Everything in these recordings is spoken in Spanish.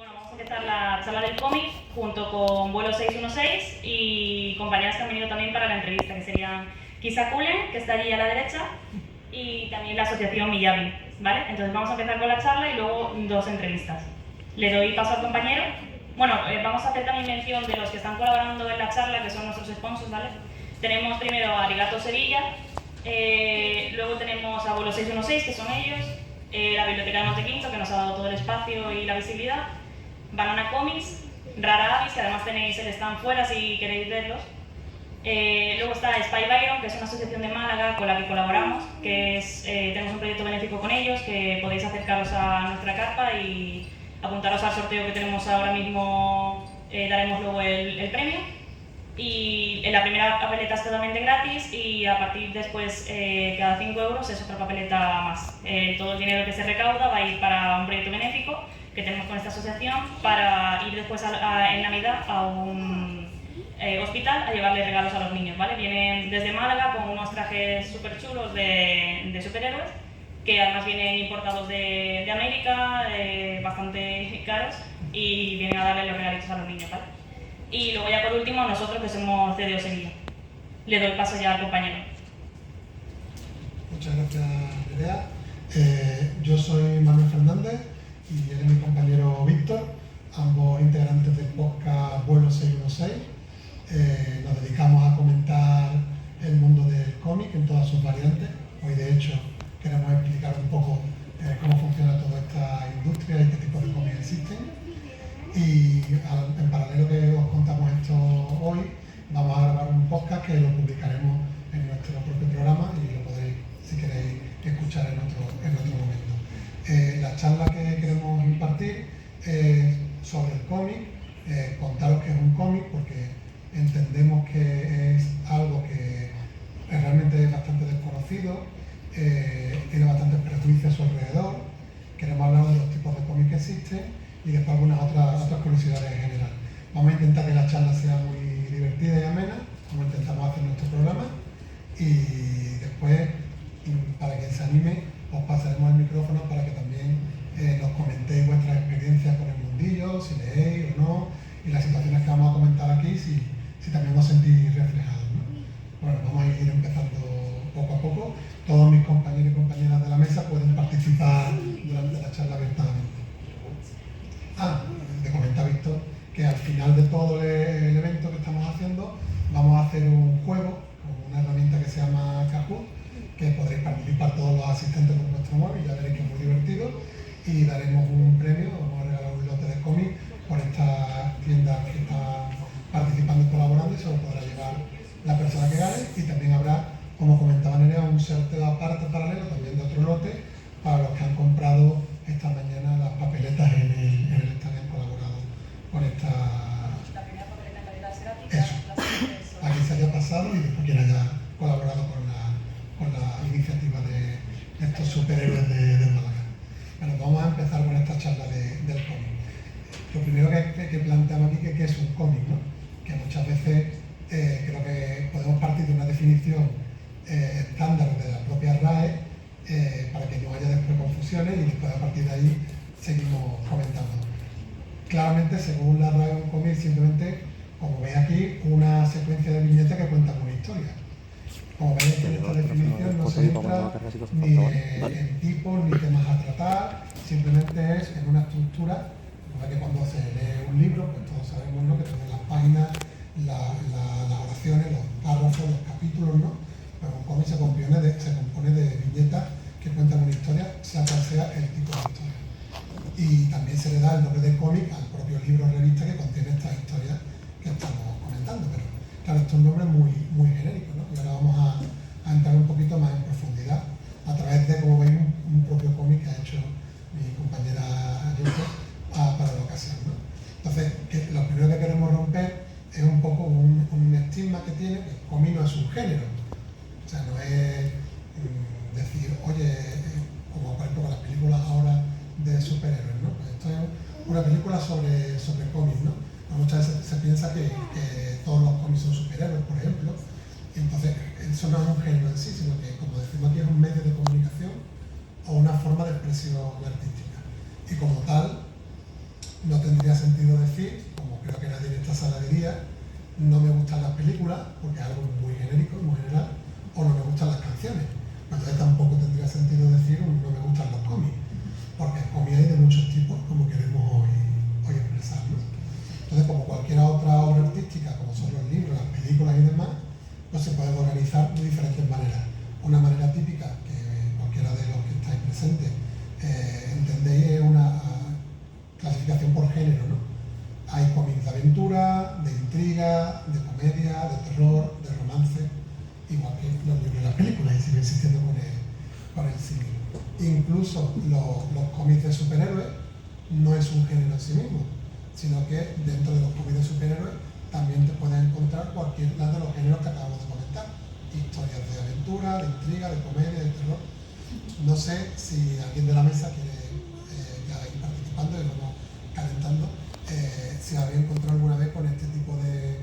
bueno, vamos a empezar la charla del cómic junto con Vuelo 616 y compañeras que han venido también para la entrevista, que serían Kisa Kulen, que está allí a la derecha, y también la asociación Miyavi, ¿vale? Entonces vamos a empezar con la charla y luego dos entrevistas. Le doy paso al compañero. Bueno, vamos a hacer también mención de los que están colaborando en la charla, que son nuestros sponsors, ¿vale? Tenemos primero a Arigato Sevilla, luego tenemos a Vuelo 616, que son ellos, la Biblioteca de Montequinto, que nos ha dado todo el espacio y la visibilidad, Banana Comics, Rara Avis, que además tenéis el stand fuera si queréis verlos. Luego está Spy Byron, que es una asociación de Málaga con la que colaboramos, que es, tenemos un proyecto benéfico con ellos, que podéis acercaros a nuestra carpa y apuntaros al sorteo que tenemos ahora mismo, daremos luego el premio. Y en la primera papeleta es totalmente gratis y a partir después, cada 5 euros es otra papeleta más. Todo el dinero que se recauda va a ir para un proyecto benéfico que tenemos con esta asociación para ir después en Navidad a un hospital a llevarle regalos a los niños, ¿vale? Vienen desde Málaga con unos trajes súper chulos de superhéroes, que además vienen importados de América, bastante caros, y vienen a darle los regalitos a los niños, ¿vale? Y luego ya por último nosotros, que somos de Sevilla. Le doy paso ya al compañero. Muchas gracias, Nerea. Yo soy Manuel Fernández y él es mi compañero Víctor, ambos integrantes del podcast Vuelo 616. Nos dedicamos a comentar el mundo del cómic en todas sus variantes. Hoy, de hecho, queremos explicar un poco cómo funciona toda esta industria y qué tipo de cómics existen. Y en paralelo que os contamos esto hoy, vamos a grabar un podcast que lo publicaremos en nuestro propio programa y lo podréis, si queréis, escuchar en otro momento. La charla que queremos impartir es sobre el cómic, contaros qué es un cómic, porque entendemos que es algo que realmente es bastante desconocido, tiene bastantes prejuicios a su alrededor. Queremos hablar de los tipos de cómics que existen y después algunas otras curiosidades en general. Vamos a intentar que la charla sea muy divertida y amena, como intentamos hacer nuestro programa, y después, para quien se anime, os pasaremos el micrófono para que también nos comentéis vuestras experiencias con el mundillo, si leéis o no, y las situaciones que vamos a comentar aquí, si también os sentís reflejados, ¿no? Bueno, vamos a ir empezando poco a poco. Todos mis compañeros y compañeras de la mesa pueden participar durante la charla abiertamente. Te comenta Víctor que al final de todo el evento que estamos haciendo vamos a hacer un juego con una herramienta que se llama Kahoot, que podréis participar todos los asistentes con vuestro móvil, ya veréis que es muy divertido, y daremos un premio, vamos a regalar un lote de cómics por esta tienda que está participando y colaborando, y se lo podrá llevar la persona que gane, y también habrá, como comentaba Nerea, un sorteo aparte paralelo también de otro lote para los que han comprado esta mañana las papeletas en el stand, han colaborado con esta... La primera papeleta en realidad será Eso. A quien se haya pasado y después quien haya colaborado con la iniciativa de estos superhéroes de Málaga. Bueno, vamos a empezar con esta charla del cómic. Lo primero que planteamos aquí que es un cómic, ¿no? Que muchas veces creo que podemos partir de una definición estándar de la propia RAE, para que no haya después confusiones, y después a partir de ahí seguimos comentando. Claramente, según la RAE, un cómic simplemente, como veis aquí, una secuencia de viñetas que cuentan una historia. Como veis en esta definición no se entra ni en tipos ni temas a tratar, simplemente es en una estructura, que cuando se lee un libro, pues todos sabemos, ¿no?, que tiene las páginas, las oraciones, los párrafos, los capítulos, ¿no? Pero un cómic se compone de viñetas que cuentan una historia, sea cual sea el tipo de historia. Y también se le da el nombre de cómic al propio libro o revista que contiene estas historias que estamos comentando. Pero claro, esto es un nombre muy genérico, ¿no? Y ahora vamos a entrar un poquito más en profundidad a través de, como veis, un propio cómic que ha hecho mi compañera Ayuso para la ocasión, ¿no? Entonces, lo primero que queremos romper es un poco un estigma que tiene, que el cómic no es un género. O sea, no es decir, oye, como por ejemplo con las películas ahora de superhéroes, ¿no? Pues esto es una película sobre cómics, ¿no? Muchas veces se piensa que todos los cómics son superhéroes, por ejemplo, y entonces eso no es un género en sí, sino que, como decimos aquí, es un medio de comunicación o una forma de expresión artística. Y como tal, no tendría decir, como creo que nadie en esta sala diría, no me gustan las películas, porque es algo muy genérico, muy general, o no me gustan las canciones. Entonces tampoco tendría sentido decir no me gustan los cómics, porque cómics hay de muchos tipos, como queremos hoy expresarnos. Entonces, como cualquier otra obra artística, como son los libros, las películas y demás, pues se pueden organizar de diferentes maneras. Una manera típica, que cualquiera de los que estáis presentes entendéis, es una clasificación por género, ¿no? Hay cómics de aventura, de intriga, de comedia, de terror, de romance, igual que los libros y las películas, y sigue existiendo con el cine. Incluso los cómics de superhéroes no es un género en sí mismo, sino que dentro de los cómics de superhéroes también te puedes encontrar cualquiera de los géneros que acabamos de comentar. Historias de aventura, de intriga, de comedia, de terror. No sé si alguien de la mesa quiere ya ir participando y vamos calentando, si habéis encontrado alguna vez con este tipo de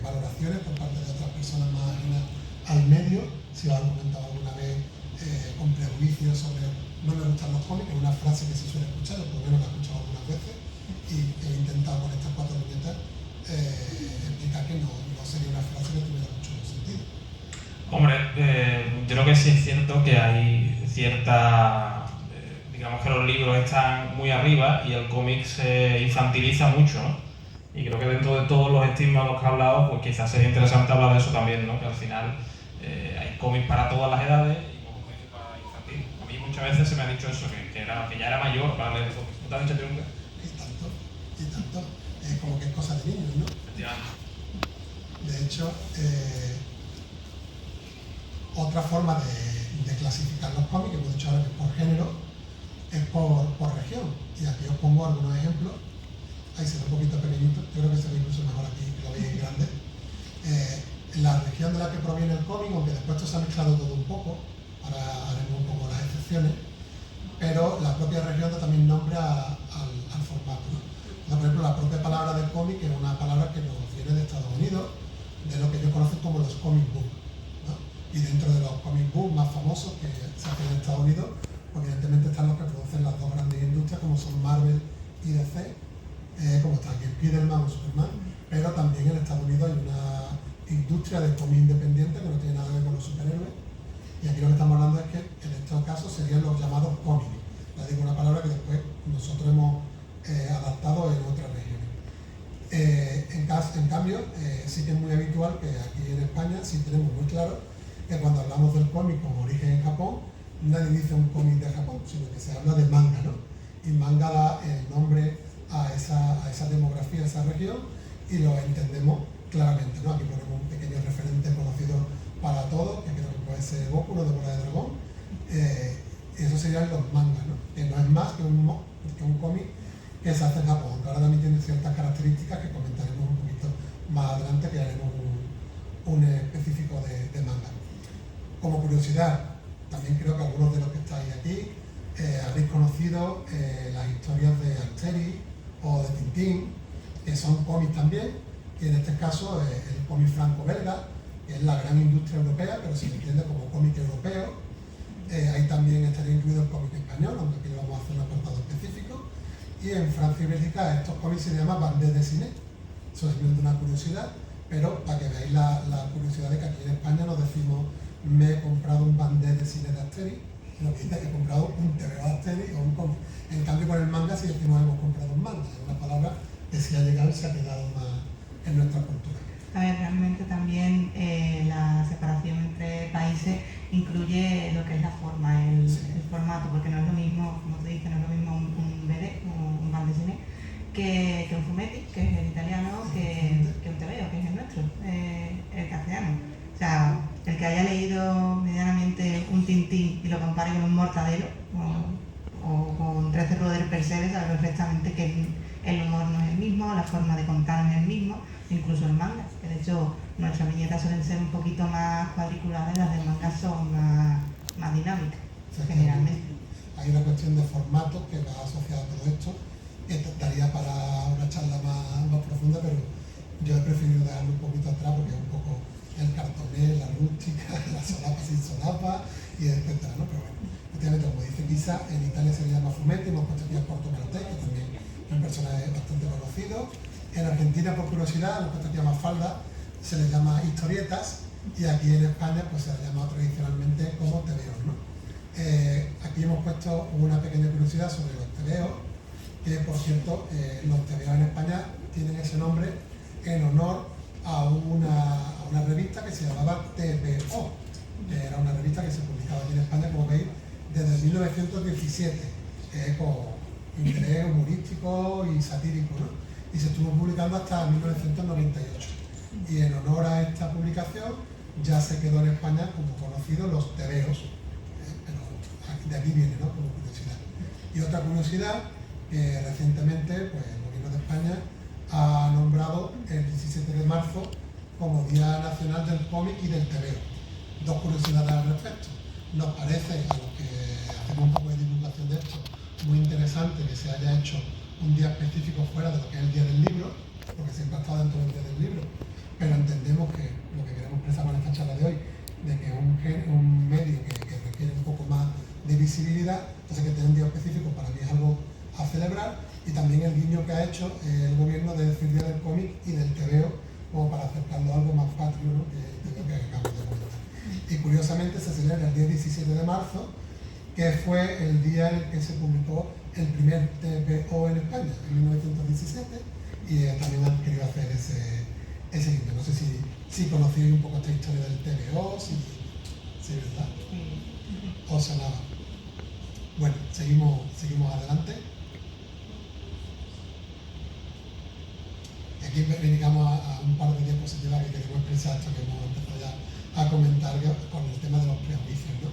valoraciones por parte de otras personas más ajenas al medio, si os han comentado alguna vez con prejuicios sobre no me gustan los cómics, que es una frase que se suele escuchar, o por lo menos la he escuchado algunas veces, y he intentado con estas 4 viñetas explicar que no sería una frase que tuviera mucho sentido. Hombre, yo creo que sí es cierto que hay cierta... digamos que los libros están muy arriba y el cómic se infantiliza mucho, ¿no? Y creo que dentro de todos los estigmas de los que he hablado, pues quizás sería interesante hablar de eso también, ¿no? Que al final hay cómics para todas las edades y cómics para infantil. A mí muchas veces se me ha dicho eso, que ya era mayor para leer cómics. ¿No te has dicho nunca? Y tanto. Es como que es cosa de niños, ¿no? Efectivamente. De hecho, otra forma de clasificar los cómics, que hemos dicho ahora que es por género, es por región. Y aquí os pongo algunos ejemplos. Ahí se ve un poquito pequeñito, yo creo que se ve incluso mejor aquí, que lo veis grande. La región de la que proviene el cómic, aunque después esto se ha mezclado todo un poco, ahora haremos un poco las excepciones, pero la propia región da también nombre al formato, ¿no? Entonces, por ejemplo, la propia palabra del cómic es una palabra que nos viene de Estados Unidos, de lo que ellos conocen como los comic books, ¿no? Y dentro de los comic books más famosos que se hacen en Estados Unidos, pues evidentemente están los que producen las dos grandes industrias, como son Marvel y DC, como está aquí Spiderman o Superman, pero también en Estados Unidos hay una industria de cómic independiente que no tiene nada que ver con los superhéroes, y aquí lo que estamos hablando es que en estos casos serían los llamados cómics. Les digo una palabra que después nosotros hemos adaptado en otras regiones. En cambio, sí que es muy habitual que aquí en España sí tenemos muy claro que cuando hablamos del cómic con origen en Japón, nadie dice un cómic de Japón, sino que se habla de manga, ¿no? Y manga da el nombre a esa demografía, a esa región, y lo entendemos claramente, ¿no? Aquí ponemos un pequeño referente conocido para todos, que creo que puede ser Goku, no de Bola de Dragón. Eso serían los mangas, ¿no? Que no es más que un cómic que se hace en Japón, que ahora también tiene ciertas características que comentaremos un poquito más adelante, que haremos un específico de manga. Como curiosidad, también creo que algunos de los que estáis aquí habréis conocido las historias de Asterix o de Tintín, que son cómics también, y en este caso el cómic franco-belga, que es la gran industria europea, pero se entiende como cómic europeo. Ahí también estaría incluido el cómic español, aunque aquí le vamos a hacer un apartado específico. Y en Francia y Bélgica estos cómics se llaman bande dessinée. Eso es simplemente una curiosidad, pero para que veáis la curiosidad de que aquí en España nos decimos me he comprado un bande dessinée de Asterix, lo que dice que he comprado un TVO de Asterix o un cómic. En cambio con el manga sí decimos hemos comprado un manga, es una palabra que sí ha llegado y se ha quedado más en nuestra cultura. A ver, realmente también la separación entre países incluye lo que es la forma, el formato, porque no es lo mismo, como te dije, no es lo mismo un BD, un bande dessinée, que un fumetti, que es el italiano, que un TVO, que es el nuestro, el castellano. O sea, el que haya leído medianamente un Tintín y lo compare con un Mortadelo o con 13 Roder Persegues, sabe perfectamente que el humor no es el mismo, la forma de contar no es el mismo, incluso el manga, que de hecho nuestras viñetas suelen ser un poquito más cuadriculadas y las del manga son más dinámicas, generalmente. Hay una cuestión de formato que va asociada a todo esto, que daría para una charla más profunda, pero yo he preferido dejarlo un poquito atrás porque es un poco el cartoné, la rústica, la solapa sin solapa, y etcétera, ¿no? Pero bueno, efectivamente, como dice Guisa, en Italia se le llama fumetti, hemos puesto aquí a Porto Maltés, que también es un personaje bastante conocido. En Argentina, por curiosidad, lo que se llama falda, se les llama historietas, y aquí en España pues se les llama tradicionalmente como tebeos, ¿no? Aquí hemos puesto una pequeña curiosidad sobre los tebeos, que por cierto, los tebeos en España tienen ese nombre en honor a una revista que se llamaba TVO, que era una revista que se publicaba aquí en España, como veis, desde 1917, con interés humorístico y satírico, ¿no? Y se estuvo publicando hasta 1998. Y en honor a esta publicación ya se quedó en España como conocidos los tebeos, pero de aquí viene, ¿no? Como curiosidad. Y otra curiosidad, que recientemente pues, el Gobierno de España ha nombrado el 17 de marzo como Día Nacional del Cómic y del Tebeo. Dos curiosidades al respecto. Nos parece, a los que hacemos un poco de divulgación de esto, muy interesante que se haya hecho un día específico fuera de lo que es el Día del Libro, porque siempre ha estado dentro del Día del Libro, pero entendemos que lo que queremos expresar con esta charla de hoy, de que es un medio que requiere un poco más de visibilidad, entonces que tener un día específico para mí es algo a celebrar, y también el guiño que ha hecho el gobierno de decir Día del Cómic y del tebeo, como para acercarlo a algo más patrio, ¿no? que acabamos de comentar. Y curiosamente se celebra el día 17 de marzo, que fue el día en el que se publicó el primer TVO en España, en 1917, y también han querido hacer ese guiño. No sé si conocíais un poco esta historia del TVO, si ¿verdad? ¿Os sonaba? Bueno, seguimos adelante. Y aquí dedicamos a un par de diapositivas que queremos expresar esto que hemos empezado ya a comentar con el tema de los prejuicios, ¿no?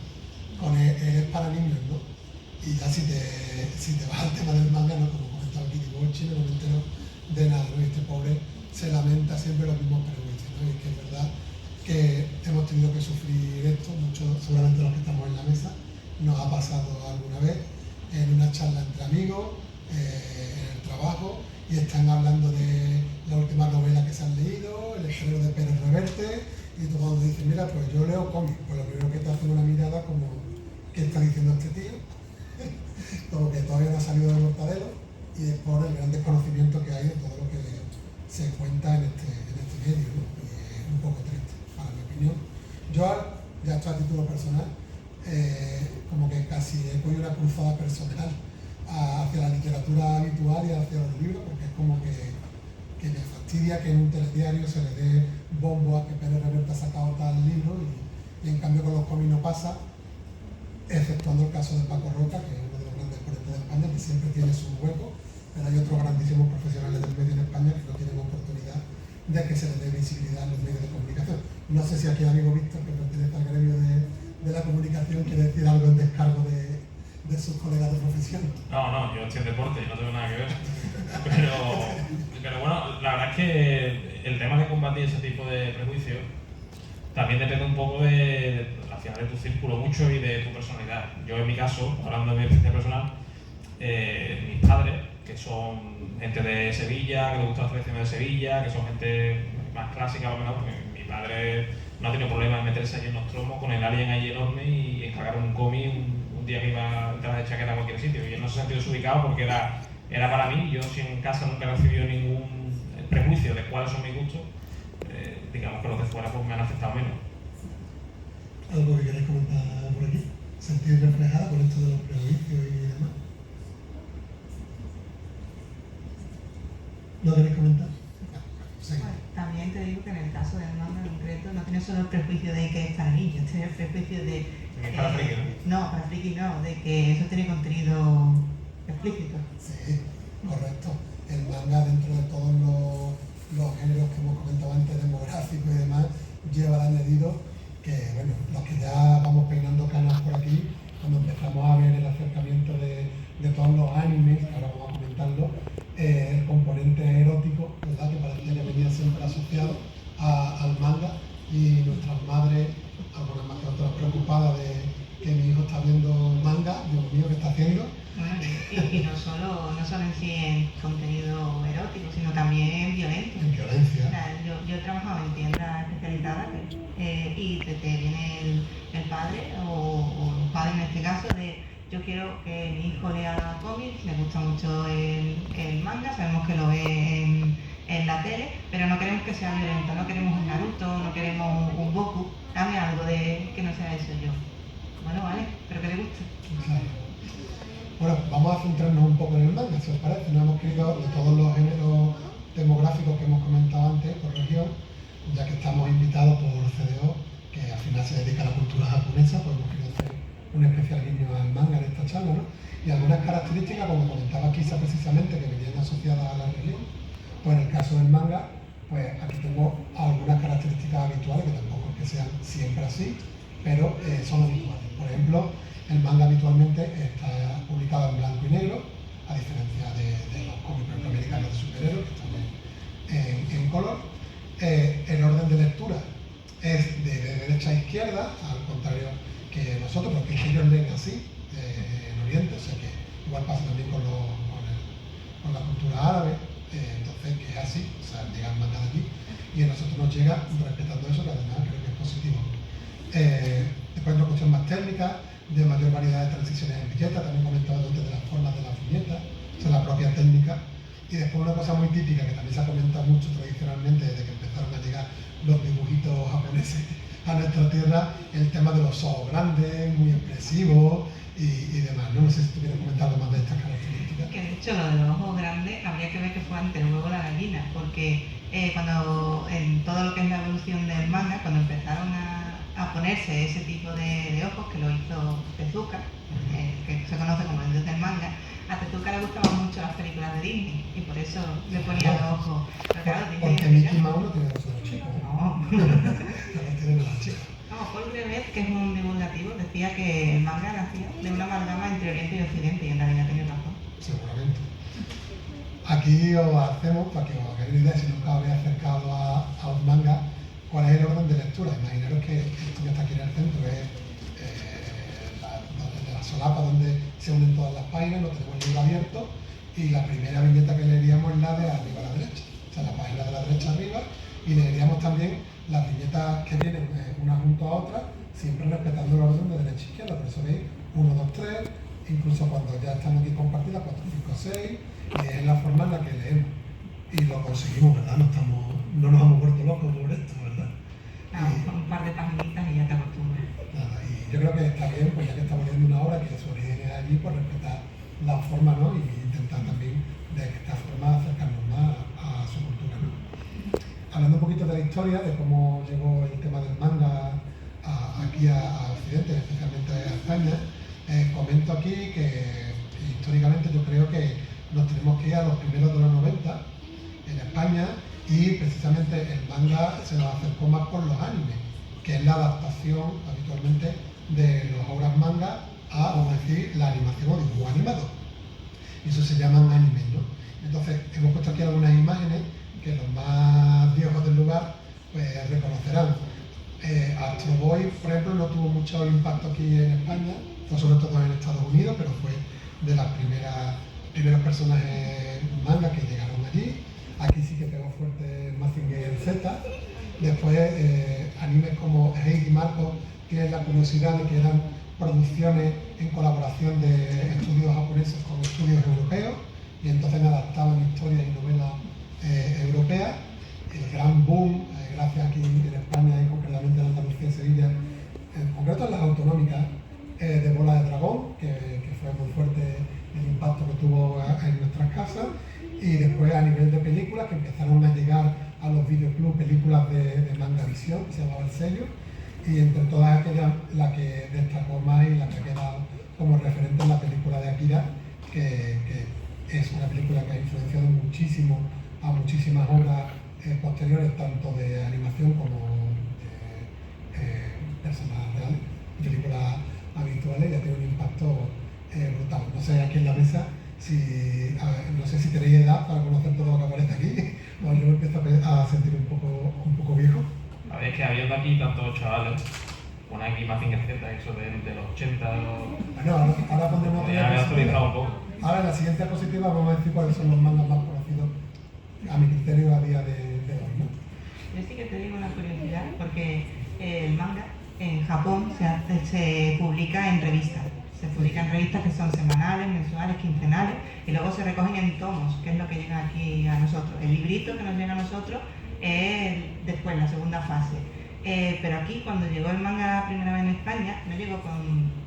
Con es para niños, ¿no? Y ya si te vas al tema del manga, ¿no? Como comentaba aquí Kidibochi, no me entero de nada, ¿no? Y este pobre se lamenta siempre los mismos prejuicios, ¿no? Y es que es verdad que hemos tenido que sufrir esto, muchos, seguramente los que estamos en la mesa, nos ha pasado alguna vez en una charla entre amigos, en el trabajo, y están hablando de la última novela que se han leído, El estreno de Pérez Reverte, y tú cuando dices, mira, pues yo leo cómics, pues lo primero que te hace una mirada como, ¿qué está diciendo este tío? Como que todavía no ha salido del mortadelo, y es por el gran desconocimiento que hay de todo lo que se cuenta en este medio, ¿no? Y es un poco triste, para mi opinión. Yo, ya esto a título personal, como que casi he cogido una cruzada personal hacia la literatura habitual y hacia los libros, porque es como que me fastidia que en un telediario se le dé bombo a que Pérez Reverte ha sacado tal libro, y en cambio con los cómics no pasa, exceptuando el caso de Paco Roca, que es uno de los grandes exponentes de España, que siempre tiene su hueco, pero hay otros grandísimos profesionales del medio en España que no tienen oportunidad de que se les dé visibilidad en los medios de comunicación. No sé si aquí el amigo Víctor, que pertenece al gremio de la comunicación, quiere decir algo en descargo de sus colegas de profesión. No, yo estoy en deporte y no tengo nada que ver. Pero bueno, la verdad es que el tema de combatir ese tipo de prejuicios también depende un poco de tu círculo mucho y de tu personalidad. Yo en mi caso, hablando de mi experiencia personal, mis padres, que son gente de Sevilla, que les gusta la selección de Sevilla, que son gente más clásica a lo mejor, porque mi padre no ha tenido problema en meterse allí en Nostromo con el alien allí enorme y encargar un cómic un día que iba a entrar de chaqueta a cualquier sitio, y él no se ha sentido desubicado porque era para mí. Yo, si en casa nunca he recibido ningún prejuicio de cuáles son mis gustos, digamos que los de fuera pues me han afectado menos. ¿Algo que queréis comentar por aquí? ¿Sentir reflejada con esto de los prejuicios y demás? ¿Lo queréis comentar? Sí. Bueno, también te digo que en el caso del manga en concreto no tiene solo el prejuicio de que es para niños, tiene el prejuicio de... para friki, ¿no? No, para friki no, de que eso tiene contenido explícito. Sí, correcto. El manga, dentro de todos los géneros que hemos comentado antes, demográficos y demás, lleva el añadido que, bueno, los que ya vamos peinando canas por aquí, cuando empezamos a ver el acercamiento de todos los animes, que ahora vamos a comentarlo, el componente erótico, ¿verdad?, que parecía que venía siempre asociado al manga, y nuestras madres, algunas más que otras, preocupadas de que mi hijo está viendo manga, Dios mío, ¿qué está haciendo? Bueno, y no solo en sí en contenido erótico, sino también violento. En violencia. O sea, yo he trabajado en tiendas especializadas y te viene el padre o los padres en este caso de yo quiero que mi hijo lea cómics, le gusta mucho el manga, sabemos que lo ve en la tele, pero no queremos que sea violento, no queremos un Naruto, no queremos un Goku, dame algo de que no sea eso yo. Bueno, vale, pero que le guste. Claro. Bueno, vamos a centrarnos un poco en el manga, si os parece. Nos hemos escrito de todos los géneros demográficos que hemos comentado antes por región, ya que estamos invitados por CDO, que al final se dedica a la cultura japonesa, pues hemos querido hacer un especial guiño al manga en esta charla, ¿no? Y algunas características, como comentaba Kisa precisamente, que venían asociadas a la región, pues en el caso del manga, pues aquí tengo algunas características habituales, que tampoco es que sean siempre así, pero son habituales. Por ejemplo, el manga habitualmente está publicado en blanco y negro, a diferencia de los cómics norteamericanos de superhéroes, que están en color. El orden de lectura es de derecha a izquierda, al contrario que nosotros, porque ellos leen así en Oriente, o sea que igual pasa también con la cultura árabe, entonces que es así, o sea, llega el manga de aquí y a nosotros nos llega respetando eso, que además creo que es positivo. Después otra cuestión más técnica, de mayor variedad de transiciones en viñetas, también comentaba antes de las formas de las viñetas, o sea, la propia técnica. Y después una cosa muy típica que también se ha comentado mucho tradicionalmente desde que empezaron a llegar los dibujitos japoneses a nuestra tierra, el tema de los ojos grandes, muy expresivos y demás. No sé si tú quieres comentar algo más de estas características. Que de hecho lo de los ojos grandes habría que ver que fue antes o luego la gallina, porque cuando en todo lo que es la evolución del manga, cuando empezaron a ponerse ese tipo de ojos, que lo hizo Tezuka, que se conoce como el dios del manga, a Tezuka le gustaban mucho las películas de Disney y por eso le ponía los ojos. Pero claro, porque Mickey Mouse no tiene los ojos chicos. No. No tiene los chicos. Vamos, Paul Grevez, que es un divulgativo, decía que el manga nació de una amalgama entre Oriente y Occidente y en realidad tenía razón. Seguramente. Aquí os hacemos, para que os hagáis una idea, si nunca habéis acercado a un manga, cuál es el orden de lectura. Imaginaros que esto que está aquí en el centro es la solapa donde se unen todas las páginas, no tenemos el libro abierto y la primera viñeta que leeríamos es la de arriba a la derecha, o sea, la página de la derecha arriba, y leeríamos también las viñetas que vienen una junto a otra, siempre respetando el orden de derecha a izquierda. Por eso veis 1, 2, 3, incluso cuando ya están aquí compartidas 4, 5, 6, y es la forma en la que leemos. Y lo conseguimos, ¿verdad? No nos hemos vuelto locos por esto, ¿verdad? Un par de paginitas y ya te acostumbras. Nada, y yo creo que está bien, pues ya que estamos leyendo una obra que su origen es allí, pues respetar la forma, ¿no? Y intentar también de esta forma acercarnos más a su cultura, ¿no? Hablando un poquito de la historia, de cómo llegó el tema del manga aquí a Occidente, especialmente a España, comento aquí que históricamente yo creo que nos tenemos que ir a los primeros de los 90 en España, y precisamente el manga se nos acercó más por los animes, que es la adaptación habitualmente de las obras manga a, vamos a decir, la animación o dibujo animado. Y eso se llaman animes, ¿no? Entonces, hemos puesto aquí algunas imágenes que los más viejos del lugar pues reconocerán. Astro Boy, por ejemplo, no tuvo mucho impacto aquí en España, fue sobre todo en Estados Unidos, pero fue de las primeros personajes manga que llegaron allí. Aquí sí que pegó fuerte Mazinger Z. Después animes como Heidi Marco, que es la curiosidad de que eran producciones en colaboración de estudios japoneses con estudios europeos, y entonces adaptaban historias y novelas europeas. El gran boom, gracias aquí en España y concretamente en Andalucía y Sevilla, en concreto en las autonómicas, de Bola de Dragón, que fue muy fuerte el impacto que tuvo en nuestras casas. Y después a nivel de películas, que empezaron a llegar a los videoclubs películas de Manga Visión, que se llamaba el sello, y entre todas aquellas la que destacó más y la que ha quedado como referente en la película de Akira, que es una película que ha influenciado muchísimo a muchísimas obras posteriores, tanto de animación como de personas reales, películas habituales, y ha tenido un impacto brutal. No sé, aquí en la mesa, no sé si tenéis edad para conocer todo lo que aparece aquí, o yo me empiezo a sentir un poco viejo. A ver, es que habiendo aquí tantos chavales, una aquí Mazinger Z, eso de los 80, Bueno, ahora pondremos ya me he actualizado un poco. Ahora en la siguiente diapositiva vamos a decir cuáles son los mangas más conocidos a mi criterio a día de hoy, ¿no? Yo sí que te digo una curiosidad, porque el manga en Japón se publica en revistas. Se publican revistas que son semanales, mensuales, quincenales, y luego se recogen en tomos, que es lo que llega aquí a nosotros. El librito que nos llega a nosotros es después, la segunda fase. Pero aquí, cuando llegó el manga la primera vez en España, no llegó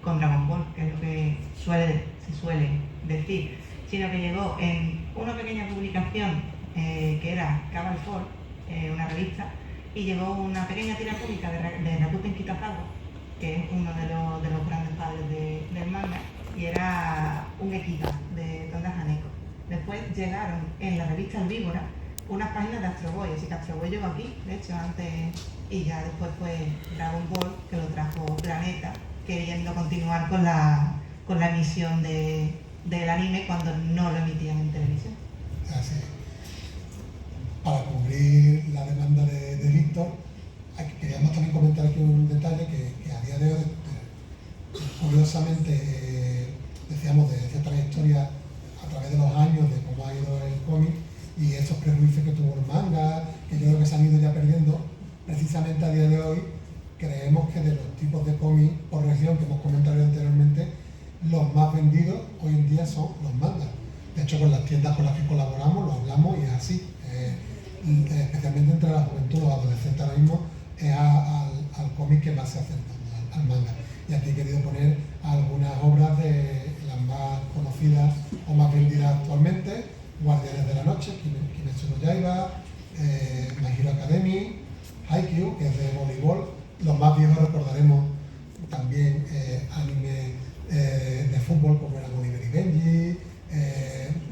con Dragon Ball, que es lo que se suele decir, sino que llegó en una pequeña publicación que era Cabal Fall, una revista, y llegó una pequeña tira cómica de Rakuten Kitazawa, que es uno de los grandes padres del manga, y era un Ekita de Tonda Haneko. Después llegaron en la revista El Víbora unas páginas de Astro Boy, así que Astro Boy llegó aquí, de hecho, antes, y ya después fue Dragon Ball, que lo trajo Planeta, queriendo continuar con la emisión del anime cuando no lo emitían en televisión. Así es. Para cubrir la demanda de Víctor, queríamos también comentar aquí un detalle que a día de hoy, curiosamente, decíamos de esa trayectoria a través de los años, de cómo ha ido el cómic y esos prejuicios que tuvo el manga, que yo creo que se han ido ya perdiendo. Precisamente a día de hoy creemos que de los tipos de cómic por región que hemos comentado anteriormente, los más vendidos hoy en día son los mangas. De hecho, con las tiendas con las que colaboramos lo hablamos y es así. Especialmente entre la juventud, los adolescentes ahora mismo, es al cómic que más se acerca, al manga. Y aquí he querido poner algunas obras de las más conocidas o más vendidas actualmente: Guardianes de la Noche, Kimetsu no Yaiba, My Hero Academy, Haikyuu, que es de voleibol. Los más viejos recordaremos también anime de fútbol como eran Oliver y Benji,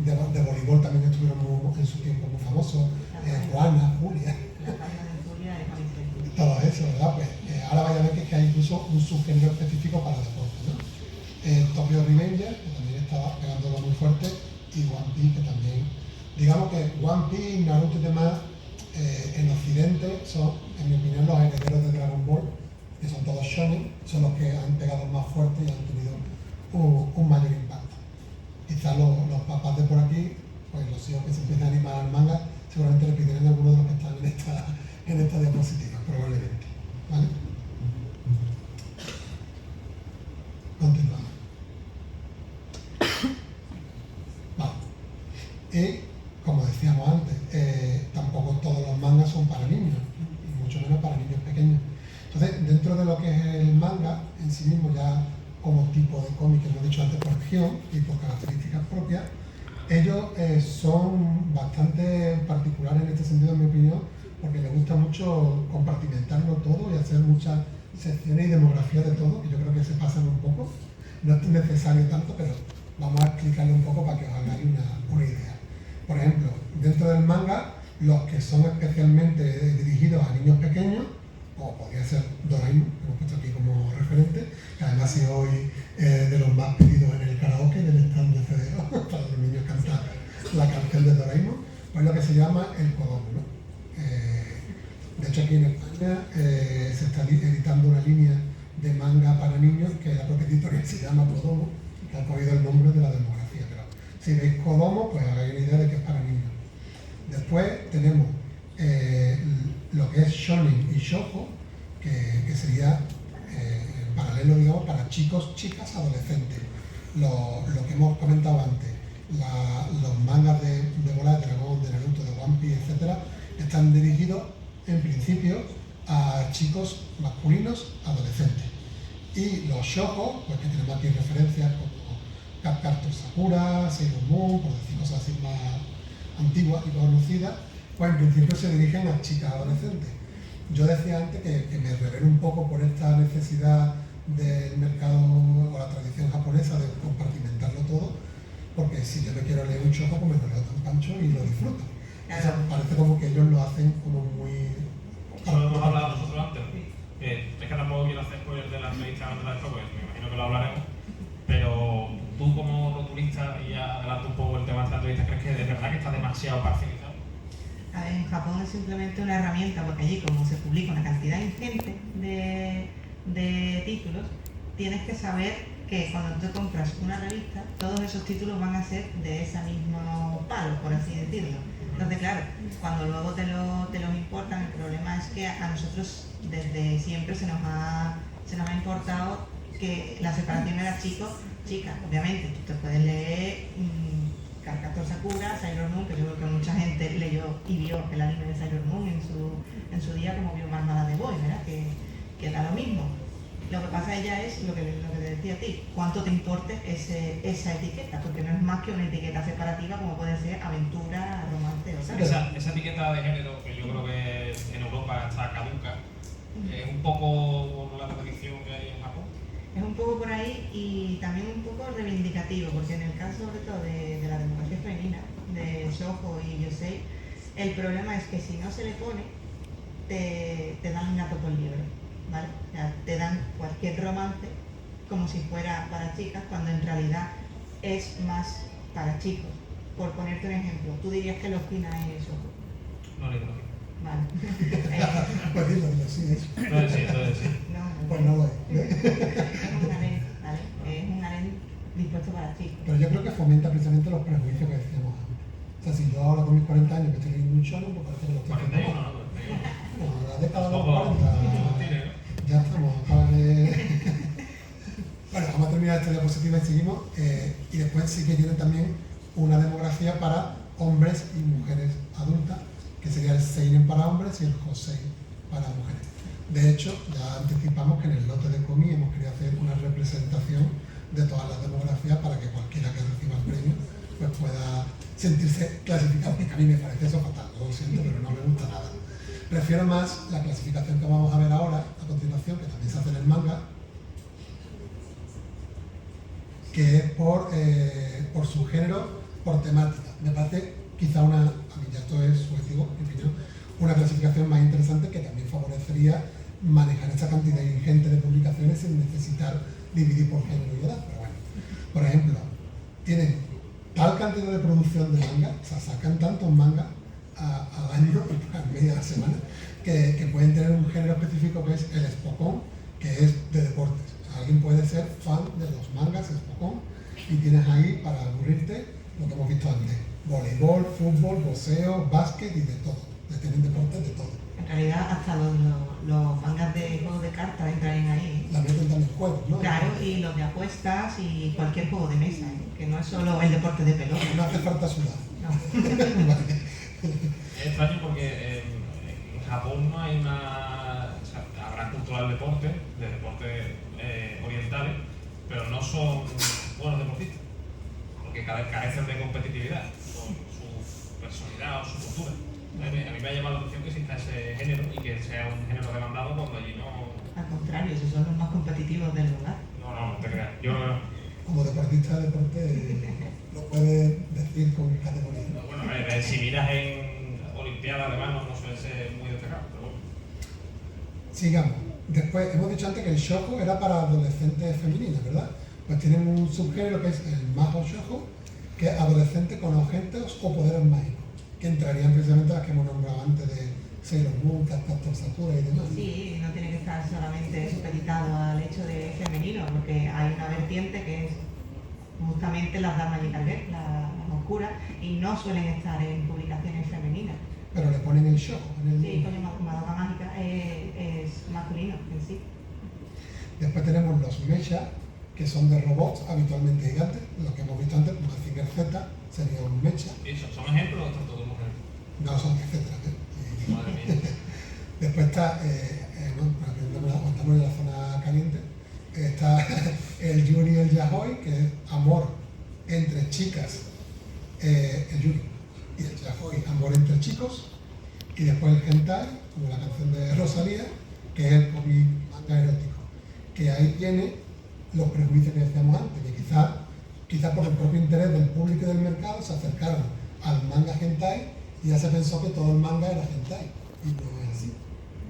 de voleibol también estuvieron en su tiempo muy famosos, Juana, Julia. Todo eso, ¿verdad? Pues ahora vaya a ver que hay incluso un subgénero específico para deporte, ¿no? Tokyo Revenger, que también estaba pegándolo muy fuerte, y One Piece, que también, digamos que One Piece, Naruto y demás, en Occidente son, en mi opinión, los herederos de Dragon Ball, que son todos shonen, son los que han pegado más fuerte y han tenido un mayor impacto. Quizás los papás de por aquí, pues los hijos que se empiezan a animar al manga, seguramente repetirán algunos de los que están en esta diapositiva, probablemente. ¿Vale? Continuamos. Vale. Y, como decíamos antes, tampoco todos los mangas son para niños, y mucho menos para niños pequeños. Entonces, dentro de lo que es el manga en sí mismo, ya como tipo de cómic, que hemos dicho antes por región y por características propias, ellos son bastante particulares en este sentido, en mi opinión, porque les gusta mucho compartimentarlo todo y hacer muchas secciones y demografías de todo, que yo creo que se pasan un poco. No es necesario tanto, pero vamos a explicarle un poco para que os hagáis una idea. Por ejemplo, dentro del manga, los que son especialmente dirigidos a niños pequeños, o podría ser Doraemon, que hemos puesto aquí como referente, que además ha sido hoy de los más pedidos en el karaoke del stand de CDO, para los niños cantar la canción de Doraemon, pues lo que se llama el Kodomo, ¿no? De hecho, aquí en España se está editando una línea de manga para niños que la propia editorial se llama Kodomo, que ha cogido el nombre de la demografía, pero si veis Kodomo, pues hagáis una idea de que es para niños. Después tenemos lo que es shonen y shoujo, que sería en paralelo, digamos, para chicos, chicas, adolescentes. Lo que hemos comentado antes, los mangas de Bola de Dragón, de Naruto, de One Piece, etcétera, están dirigidos en principio a chicos masculinos adolescentes. Y los shoujo, pues que tenemos aquí referencias como Capcom Sakura, Sailor Moon, por decir cosas así más antiguas y conocidas, pues en principio se dirigen a chicas adolescentes. Yo decía antes que me revelo un poco por esta necesidad del mercado o la tradición japonesa de compartimentarlo todo, porque si yo me quiero leer un shoujo, pues me lo leo tan pancho y lo disfruto. O sea, parece como que ellos lo hacen como muy... Eso lo hemos hablado nosotros antes. Es que tampoco quiero hacer spoilers de la entrevista antes de esto, porque me imagino que lo hablaremos. Pero tú como rotulista, y ya adelanto un poco el tema de la entrevista, ¿crees que de verdad que está demasiado parcializado? A ver, en Japón es simplemente una herramienta, porque allí como se publica una cantidad ingente de títulos, tienes que saber que cuando tú compras una revista, todos esos títulos van a ser de ese mismo palo, por así decirlo. Entonces, claro, cuando luego te los importan, el problema es que a nosotros desde siempre se nos ha importado que la separación era chicos chicas, obviamente. Tú te puedes leer Cardcaptor Sakura, Sailor Moon, que yo creo que mucha gente leyó y vio el anime de Sailor Moon en su día, como vio Marmada de Boy, ¿verdad? Que da lo mismo. Lo que pasa ella es lo que te decía a ti, cuánto te importe esa etiqueta, porque no es más que una etiqueta separativa como puede ser aventura, romance o sea. Esa etiqueta de género, que yo creo que en Europa está caduca, es un poco la competición que hay en Japón. Es un poco por ahí y también un poco reivindicativo, porque en el caso sobre todo de la democracia femenina, de Shoujo y Yosei, el problema es que si no se le pone, te dan un gato por liebre, ¿vale? O sea, te dan cualquier romance como si fuera para chicas, cuando en realidad es más para chicos. Por ponerte un ejemplo, tú dirías que los Pina es Shoujo. No le digo. Vale. Pues dilo, sí, eso. Entonces sí. No, Pues no lo es. es un harén, ¿vale? Es un harén dispuesto para chicos. Pero yo creo que fomenta precisamente los prejuicios que decíamos antes. O sea, si yo ahora con mis 40 años que estoy leyendo un shonen, pues parece que lo estoy haciendo 41, mal. ¿no? 41. Bueno, la década de los Poco, 40 ya estamos para Bueno, vamos a terminar esta diapositiva y seguimos. Y después sí que tiene también una demografía para hombres y mujeres adultas, que sería el seinen para hombres y el josei para mujeres. De hecho, ya anticipamos que en el lote de Komi hemos querido hacer una representación de todas las demografías para que cualquiera que reciba el premio pues pueda sentirse clasificado, porque a mí me parece eso fatal, lo siento, pero no me gusta nada. Prefiero más la clasificación que vamos a ver ahora, a continuación, que también se hace en el manga, que es por su género, por temática. Me parece quizá a mí ya esto es subjetivo, en mi opinión, una clasificación más interesante que también favorecería manejar esta cantidad ingente de publicaciones sin necesitar dividir por género y edad. Pero bueno, por ejemplo, tienen tal cantidad de producción de manga, o sea, sacan tantos mangas al año, a media de la semana, que pueden tener un género específico que es el Spokon, que es de deportes. O sea, alguien puede ser fan de los mangas Spokon y tienes ahí para aburrirte lo que hemos visto antes. Voleibol, fútbol, boxeo, básquet y de todo. Tienen deportes de todo. En realidad hasta los mangas de juegos de cartas entran ahí. La meten también juegos, ¿no? Claro, y los de apuestas y cualquier juego de mesa, que no es solo el deporte de pelota. No hace falta sudar. No. Vale. Es extraño porque en Japón no hay una... O sea, habrá cultura del deporte, de deportes orientales, pero no son buenos deportistas, porque carecen de competitividad con su personalidad o su cultura. A mí me ha llamado la atención que exista ese género y que sea un género demandado cuando allí no... Al contrario, esos son los más competitivos del lugar. No te creas. Yo Como deportista de deporte lo puedes decir con categoría. bueno, si miras en Olimpiadas además no suele ser muy destacado, pero bueno. Sigamos. Después, hemos dicho antes que el shoujo era para adolescentes femeninas, ¿verdad? Pues tienen un subgénero que es el mahou shoujo, que es adolescente con objetos o poderes mágicos, que entrarían precisamente las que hemos nombrado antes de Sailor Moon, Cardcaptor Sakura y demás. Sí, no tiene que estar solamente supeditado al hecho de femenino, porque hay una vertiente que es justamente las Dharma Magical Girl, las oscuras, y no suelen estar en publicaciones femeninas. Pero le ponen el shoujo en el... Sí, coño, Madoka Mágica es masculino en sí. Después tenemos los mecha, que son de robots habitualmente gigantes, lo que hemos visto antes, Mazinger Z sería un mecha. ¿Y son ejemplos o están todos mujeres? No, son etcétera. Madre mía. Después está, estamos en la zona caliente, está el Yuri y el Yaoi, que es amor entre chicas, el Yuri y el Yaoi, amor entre chicos, y después el hentai, como la canción de Rosalía, que es el cómic manga erótico, que ahí tiene los prejuicios que decíamos antes, que quizás por el propio interés del público y del mercado se acercaron al manga hentai y ya se pensó que todo el manga era hentai, y no es así.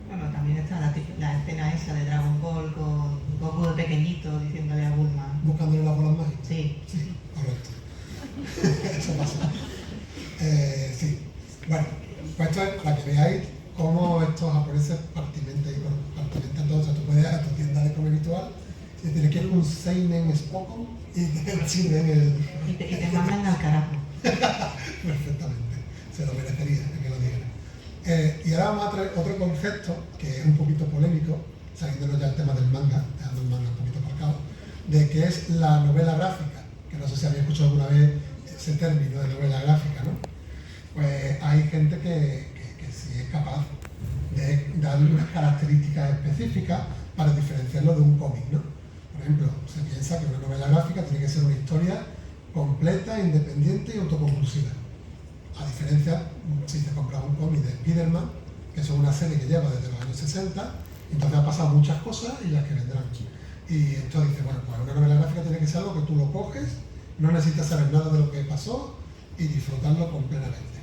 Bueno, también está la escena esa de Dragon Ball con Goku de pequeñito diciéndole a Bulma. Buscándole las bolas mágicas. Sí. Sí, correcto. Eso pasa. Sí. Bueno, pues esto es para que veáis cómo estos japoneses partimentan todo. O sea, tú puedes ir a tu tienda de comer virtual y tienes que ir un seinen Spokon y te sirven el... Y te mandan al carajo. Perfectamente. Se lo merecería que lo digan. Y ahora vamos a traer otro concepto que es un poquito polémico, saliéndonos ya el tema del manga, dejando el manga un poquito aparcado. de qué es la novela gráfica, que no sé si habéis escuchado alguna vez ese término de novela gráfica, ¿no? Pues hay gente que sí es capaz de darle unas características específicas para diferenciarlo de un cómic, ¿no? Por ejemplo, se piensa que una novela gráfica tiene que ser una historia completa, independiente y autoconclusiva. A diferencia, si te compras un cómic de Spider-Man, que es una serie que lleva desde los años 60, entonces ha pasado muchas cosas y las que vendrán. Y esto dice, bueno, pues una novela gráfica tiene que ser algo que tú lo coges, no necesitas saber nada de lo que pasó y disfrutarlo plenamente.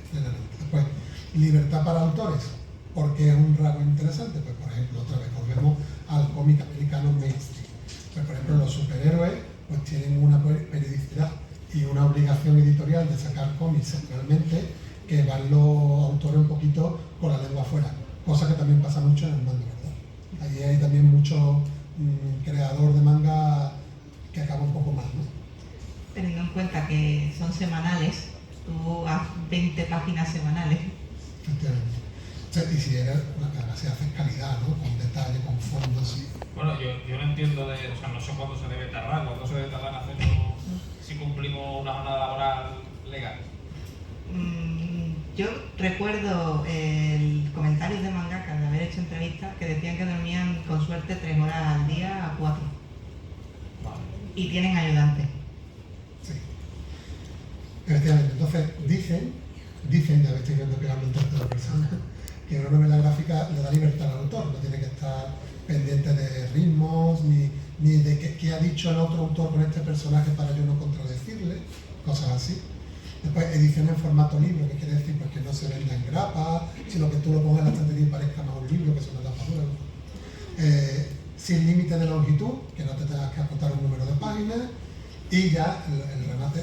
Después, libertad para autores, porque es un rasgo interesante. Pues, por ejemplo, otra vez volvemos al cómic americano mainstream. Pues, por ejemplo, los superhéroes pues tienen una periodicidad y una obligación editorial de sacar cómics semanalmente que van los autores un poquito con la lengua afuera, cosa que también pasa mucho en el manga, ¿verdad? Allí hay también mucho creador de manga que acaba un poco mal, ¿no? Teniendo en cuenta que son semanales, tú haz 20 páginas semanales. Efectivamente. O sea, y si eres, si haces calidad, ¿no? Con detalle, con fondos, sí. Bueno, yo no entiendo o sea, no sé cuándo se debe tardar, cuándo se debe tardar en hacerlo si cumplimos una jornada laboral legal. Yo recuerdo el comentario de mangakas de haber hecho entrevistas que decían que dormían con suerte 3 horas al día a 4. Vale. Y tienen ayudantes. Sí. Efectivamente. Entonces, dicen, ya me estoy viendo pegando en tercera persona, que una novela gráfica le da libertad al autor, no tiene que estar pendiente de ritmos, ni de qué ha dicho el otro autor con este personaje para yo no contradecirle, cosas así. Después, edición en formato libro, que quiere decir pues, que no se venda en grapa, sino que tú lo pongas en la estantería y parezca más un libro que es una tapa dura. Sin límite de longitud, que no te tengas que acotar un número de páginas, y ya el remate,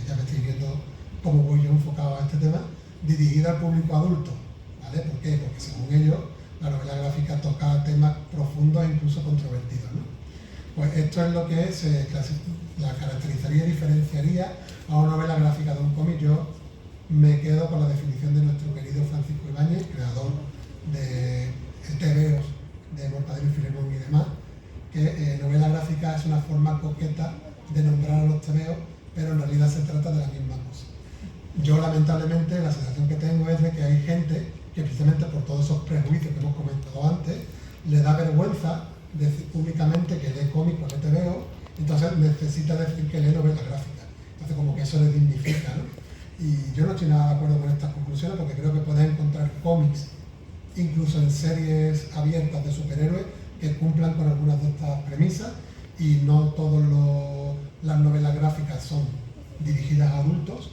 ya me estoy viendo cómo voy yo enfocado a este tema, dirigida al público adulto, ¿vale? ¿Por qué? Porque según ellos, la novela gráfica toca temas profundos e incluso controvertidos, ¿no? Pues esto es lo que la caracterizaría y diferenciaría a una novela gráfica de un cómic. Yo me quedo con la definición de nuestro querido Francisco Ibáñez, creador de TVOs, de Mortadelo y Filemón y demás, que novela gráfica es una forma coqueta de nombrar a los TVOs, pero en realidad se trata de la misma cosa. Yo lamentablemente la sensación que tengo es de que hay gente que precisamente por todos esos prejuicios que hemos comentado antes, le da vergüenza decir públicamente que lee cómics o lee TVO, entonces necesita decir que lee novela gráfica. Entonces como que eso le dignifica, ¿no? Y yo no estoy nada de acuerdo con estas conclusiones porque creo que puedes encontrar cómics, incluso en series abiertas de superhéroes, que cumplan con algunas de estas premisas y no todas las novelas gráficas son dirigidas a adultos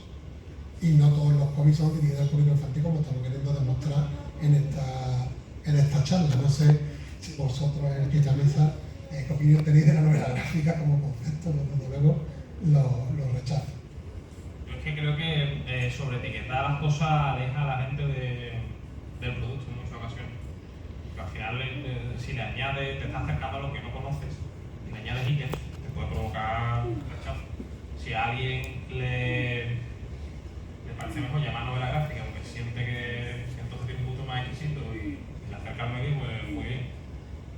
y no todos los cómics son dirigidos al público infantil como estamos queriendo demostrar en esta charla. No sé si vosotros en aquella mesa qué opinión tenéis de la novela gráfica como concepto, desde luego lo rechazo. Yo es que creo que sobreetiquetar las cosas aleja a la gente del producto en muchas ocasiones. Porque al final, si le añades, te estás acercando a lo que no conoces, y le añades ítems, te puede provocar rechazo. Si a alguien le parece mejor llamar novela gráfica porque siente que entonces tiene un punto más exquisito y le acerca al medio, pues muy bien.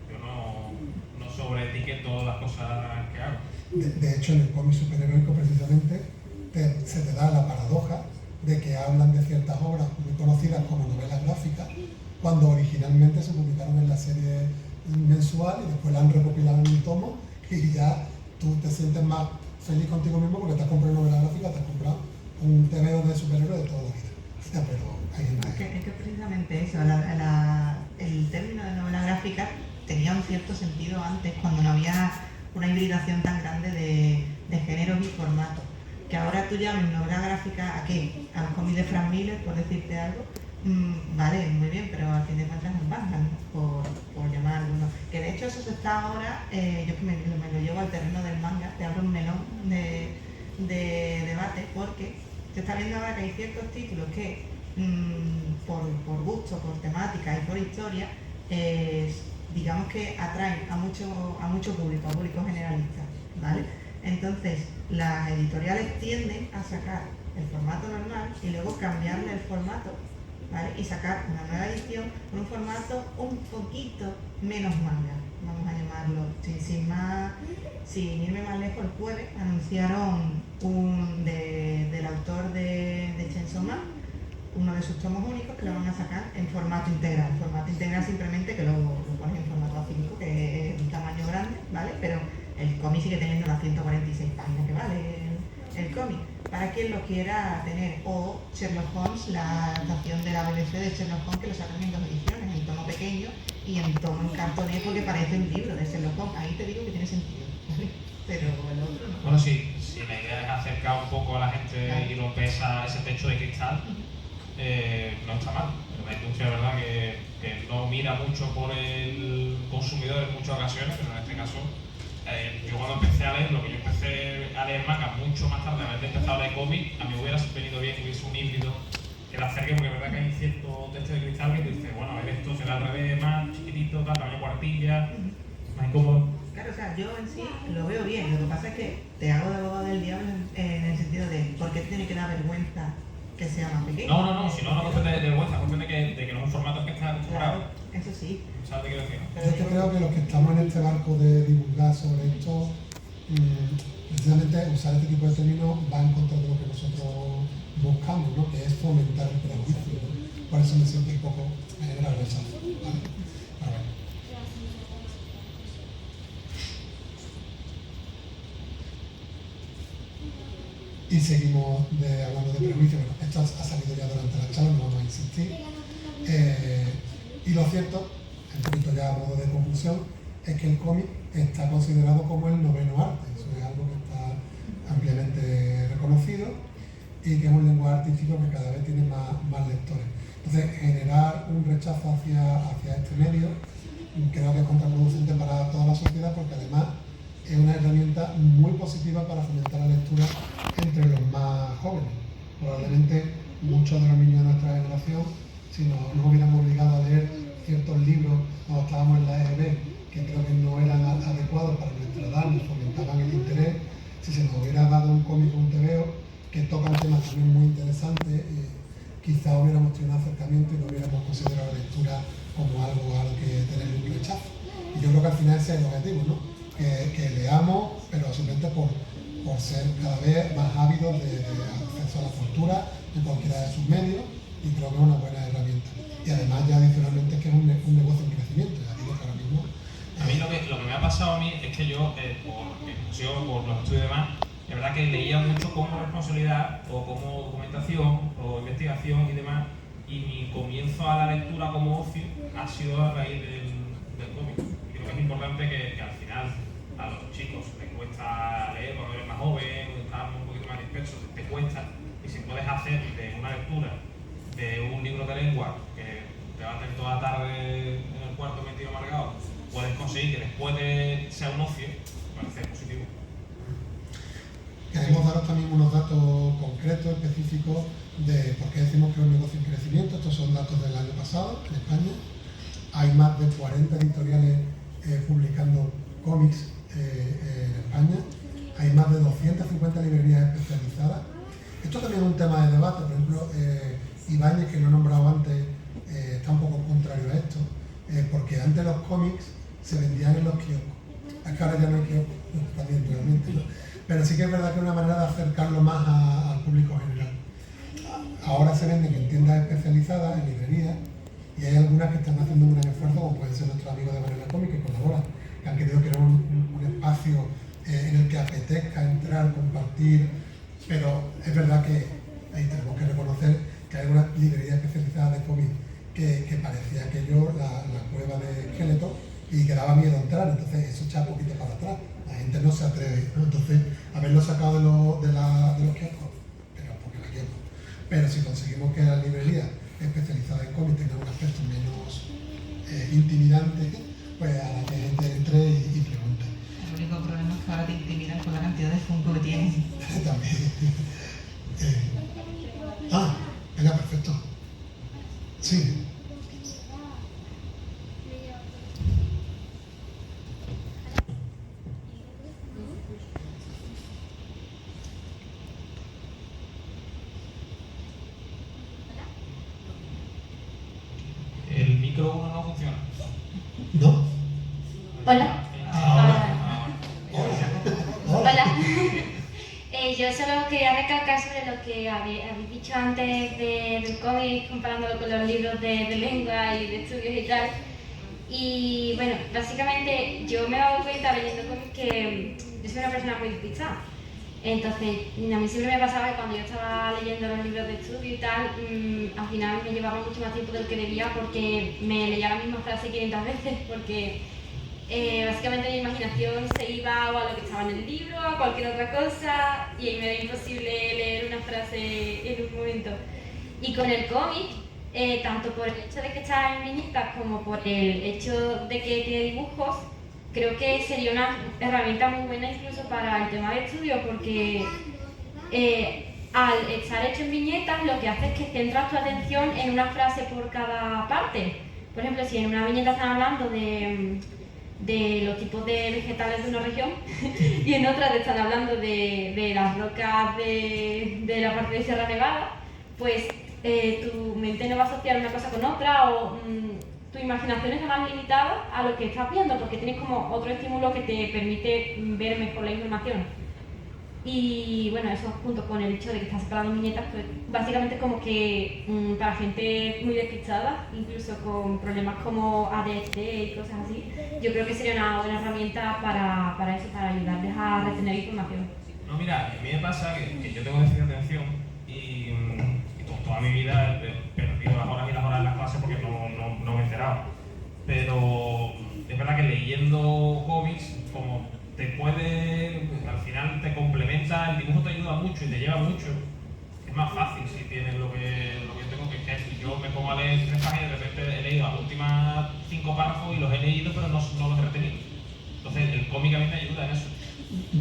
Yo no sobreetiqueto las cosas que hago. De hecho, en el cómic superheroico precisamente se te da la paradoja de que hablan de ciertas obras muy conocidas como novelas gráficas cuando originalmente se publicaron en la serie mensual y después la han recopilado en un tomo y ya tú te sientes más feliz contigo mismo porque te has comprado una novela gráfica, te has comprado un TVO de superhéroes de toda la vida. O sea, pero hay gente Es que precisamente eso, el término de novela gráfica tenía un cierto sentido antes, cuando no había una hibridación tan grande de géneros y formatos. Que ahora tú llames novela gráfica ¿a qué? A los cómics de Frank Miller, por decirte algo. Vale, muy bien, pero al fin de cuentas es un manga, ¿no? por llamar alguno. Que de hecho eso se está ahora, yo que me lo llevo al terreno del manga, te abro un melón de debate, porque se está viendo ahora que hay ciertos títulos que por gusto, por temática y por historia, digamos que atraen a mucho público, a público generalista, ¿vale? Entonces, las editoriales tienden a sacar el formato normal y luego cambiarle el formato, ¿vale? Y sacar una nueva edición con un formato un poquito menos manga, vamos a llamarlo, sin irme más lejos, el jueves anunciaron del autor de Chainsaw Man, uno de sus tomos únicos, que lo van a sacar en formato integral. Formato integral simplemente que lo pones en formato A5, que es un tamaño grande, ¿vale? Pero el cómic sigue teniendo las 146 páginas que vale el cómic. Para quien lo quiera tener, o Sherlock Holmes, la adaptación de la BBC de Sherlock Holmes, que lo sacan en 2 ediciones, en tomo pequeño y en tomo en cartonés, porque parece un libro de Sherlock Holmes. Ahí te digo que tiene sentido, ¿vale? Pero el otro no. Bueno, si la idea es acercar un poco a la gente y romper ese techo de cristal, no está mal. Es una industria, verdad, que no mira mucho por el consumidor en muchas ocasiones, pero en este caso, yo cuando empecé a leer, yo empecé a leer manga mucho más tarde, haber empezado a leer cómic, a mí me hubiera venido bien que hubiese un híbrido que la acerque, porque es verdad que hay cierto techo de cristal que tú dices, bueno, a ver, esto será al revés, más chiquitito, tal, tamaño cuartilla, más incómodo. Claro, o sea, yo en sí lo veo bien, lo que pasa es que te hago de abogado del diablo en el sentido de ¿por qué tiene que dar vergüenza que sea más pequeño? No, si no, no cuestión de vergüenza, cuestión de que no es un formato que está acostumbrado. Claro, eso sí. ¿Sabes qué quiero decir? Yo es que creo que los que estamos en este barco de divulgar sobre esto, precisamente usar este tipo de términos va en contra de lo que nosotros buscamos, ¿no? Que es fomentar el prejuicio, ¿no? Por eso me siento un poco en la rechazo, ¿vale? Pero bueno. Y seguimos hablando de prejuicio. Bueno, esto ha salido ya durante la charla, no vamos a insistir. Y lo cierto, un poquito ya a modo de conclusión, es que el cómic está considerado como el noveno arte. Eso es algo que está ampliamente reconocido y que es un lenguaje artístico que cada vez tiene más lectores. Entonces, generar un rechazo hacia este medio creo que es contraproducente para toda la sociedad, porque además es una herramienta muy positiva para fomentar la lectura entre los más jóvenes. Probablemente muchos de los niños de nuestra generación, si nos hubiéramos obligado a leer ciertos libros cuando estábamos en la EGB, que creo que no eran adecuados para nuestra edad, ni fomentaban el interés, si se nos hubiera dado un cómic o un TVO que tocan temas también muy interesantes, quizá hubiéramos tenido un acercamiento y no hubiéramos considerado la lectura como algo a lo que tener un rechazo. Y yo creo que al final ese es el objetivo, ¿no? Que leamos, pero simplemente por ser cada vez más ávidos de acceso a la cultura en cualquiera de sus medios, y creo que es una buena herramienta. Y además ya adicionalmente es que es un negocio en crecimiento, ya digo que ahora mismo... A mí lo que me ha pasado a mí es que yo, por los estudios y demás, la verdad que leía mucho como responsabilidad o como documentación o investigación y demás, y mi comienzo a la lectura como ocio ha sido a raíz del cómic. Y creo que es importante que al final a los chicos les cuesta leer cuando eres más joven, estás un poquito más disperso, te cuesta, y si puedes hacer de una lectura de un libro de lengua que te va a tener toda la tarde en el cuarto metido amargado, puedes conseguir que después de ser un ocio, me parece positivo. Queremos daros también unos datos concretos, específicos, de por qué decimos que es un negocio en crecimiento. Estos son datos del año pasado en España. Hay más de 40 editoriales publicando cómics en España. Hay más de 250 librerías especializadas. Esto también es un tema de debate. Por ejemplo, Ibáñez, que lo he nombrado antes, está un poco contrario a esto, porque antes los cómics se vendían en los kioscos. Es que ahora ya no hay kioscos, también realmente, ¿no? Pero sí que es verdad que es una manera de acercarlo más al público general. Ahora se venden en tiendas especializadas, en librerías, y hay algunas que están haciendo un gran esfuerzo, como pueden ser nuestros amigos de Manera Cómic, que colaboran, que han querido crear un espacio en el que apetezca entrar, compartir, pero es verdad que ahí tenemos que reconocer que hay algunas librerías especializadas de cómic que parecía aquello la cueva de esqueleto y que daba miedo entrar, entonces eso echa un poquito para atrás. La gente no se atreve, ¿no? Entonces, haberlo sacado de los kioscos, pero porque la quiero. Pero si conseguimos que las librerías especializadas en cómics tengan un aspecto menos intimidante, pues hará que la gente entre y pregunte. El único problema es que ahora te intimidan con la cantidad de Funko que tienes. También. Venga, perfecto. Sí. El micro 1 no funciona. ¿No? Hola. Hola. Yo solo quería recalcar sobre lo que habéis dicho antes del cómic, comparándolo con los libros de lengua y de estudios y tal. Y bueno, básicamente yo me he dado cuenta leyendo cómics que yo soy una persona muy despistada. Entonces, a mí siempre me pasaba que cuando yo estaba leyendo los libros de estudio y tal, al final me llevaba mucho más tiempo del que debía porque me leía la misma frase 500 veces, porque básicamente mi imaginación se iba o a lo que estaba en el libro, a cualquier otra cosa, y me era imposible leer una frase en un momento. Y con el cómic, tanto por el hecho de que está en viñetas como por el hecho de que tiene dibujos, creo que sería una herramienta muy buena incluso para el tema de estudio, porque al estar hecho en viñetas lo que hace es que centras tu atención en una frase por cada parte. Por ejemplo, si en una viñeta están hablando de los tipos de vegetales de una región y en otra te están hablando de las rocas de la parte de Sierra Nevada, pues tu mente no va a asociar una cosa con otra o tu imaginación está más limitada a lo que estás viendo porque tienes como otro estímulo que te permite ver mejor la información. Y bueno, eso junto con el hecho de que están separados en viñetas, pues básicamente como que para gente muy despistada, incluso con problemas como ADHD y cosas así, yo creo que sería una buena herramienta para eso, para ayudarles a retener información. No, mira, a mí me pasa que yo tengo déficit de atención y toda mi vida he perdido las horas y las horas en las clases porque no me he enterado. Pero es verdad que leyendo cómics, como te puede, al final te complementa, el dibujo te ayuda mucho y te lleva mucho. Es más fácil si tienes lo que tengo, que es que si yo me pongo a leer 3 páginas y de repente he leído las últimas 5 párrafos y los he leído pero no los he retenido. Entonces el cómic a mí me ayuda en eso.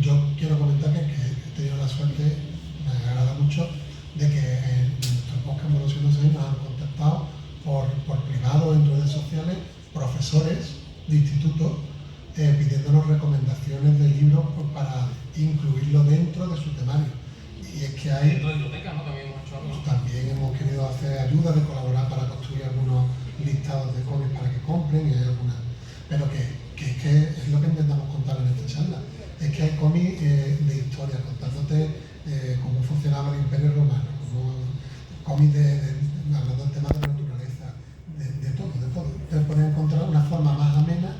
Yo quiero comentar que he tenido la suerte, me agrada mucho, de que en nuestro podcast Evolución 6 nos han contactado por privado en redes sociales profesores de institutos pidiéndonos recomendaciones de libros para incluirlo dentro de su temario. Y es que hay... Dentro de biblioteca, ¿no? También hemos hecho algo, ¿no? También hemos querido hacer ayuda de colaborar para construir algunos listados de cómics para que compren y hay algunas... Pero que es lo que intentamos contar en esta charla. Es que hay cómics de historia, contándote cómo funcionaba el Imperio Romano, cómics hablando del tema de la naturaleza, de todo. Te puedes encontrar una forma más amena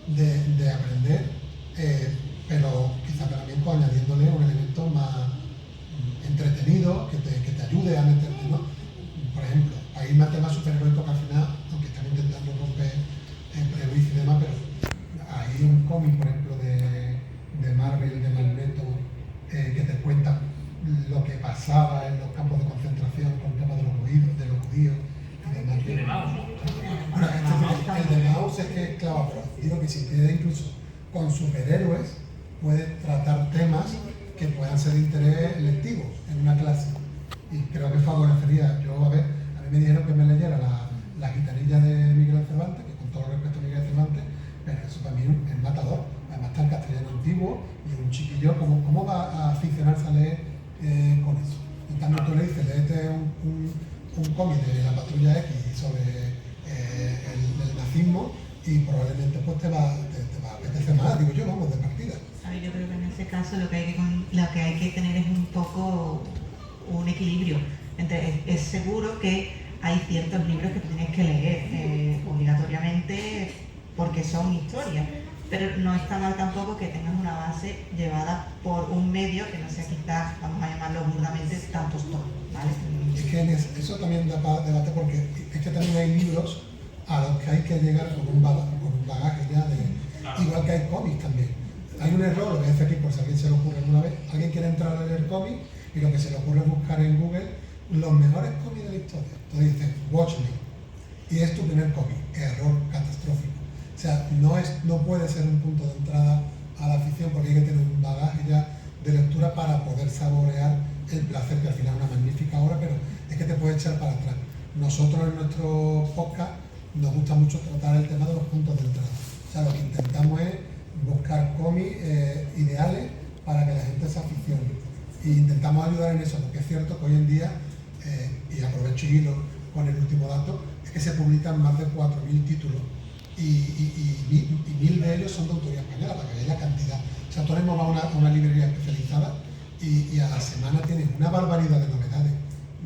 de aprender, pero quizá también añadiéndole un elemento más entretenido que te ayude a meterte, ¿no? Por ejemplo, hay un tema superheroico que al final, aunque están intentando romper prejuicios y demás, pero hay un cómic, por ejemplo, de Marvel, de Magneto, que te cuenta lo que pasaba en los campos de concentración con el tema de los judíos y demás. Y de Maus, ¿no? Bueno, el de Maus es que, claro, pero digo que si tiene incluso con superhéroes, puede tratar temas que puedan ser de interés lectivo en una clase. Y creo que favorecería, a mí me dijeron que me leyera la gitanilla de Miguel Cervantes, que con todo respeto a Miguel Cervantes, pero eso para mí es matador. Además está en castellano antiguo y un chiquillo, ¿cómo va a aficionarse a leer con eso? En cambio tú le dices, léete un cómic de la Patrulla X sobre el nazismo y probablemente pues te va a apetecer más, digo yo, vamos, de partida. A ver, yo creo que en ese caso lo que hay que tener es un poco un equilibrio. Es seguro que hay ciertos libros que tú tienes que leer obligatoriamente porque son historias, pero no está mal tampoco que tengas una base llevada por un medio que no sea quizás, vamos a llamarlo burdamente, tan tostón, ¿vale? Es que eso también da para debate porque es que también hay libros a los que hay que llegar con un bagaje ya de... Igual que hay cómics también. Hay un error, lo voy a decir aquí por si a alguien se le ocurre alguna vez. Alguien quiere entrar a leer cómics y lo que se le ocurre es buscar en Google los mejores cómics de la historia. Entonces dices, Watchmen. Y es tu primer cómic. Error catastrófico. O sea, no puede ser un punto de entrada a la ficción porque hay que tener un bagaje ya de lectura para poder saborear el placer, que al final es una magnífica obra, pero es que te puede echar para atrás. Nosotros en nuestro podcast nos gusta mucho tratar el tema de los puntos de entrada. O sea, lo que intentamos es buscar cómics ideales para que la gente se aficione. E intentamos ayudar en eso, porque es cierto que hoy en día, y aprovecho y hilo con el último dato, es que se publican más de 4.000 títulos y 1000 de ellos son de autoría española, para que veáis la cantidad. O sea, tú ahora mismo vas a una librería especializada y a la semana tienes una barbaridad de novedades,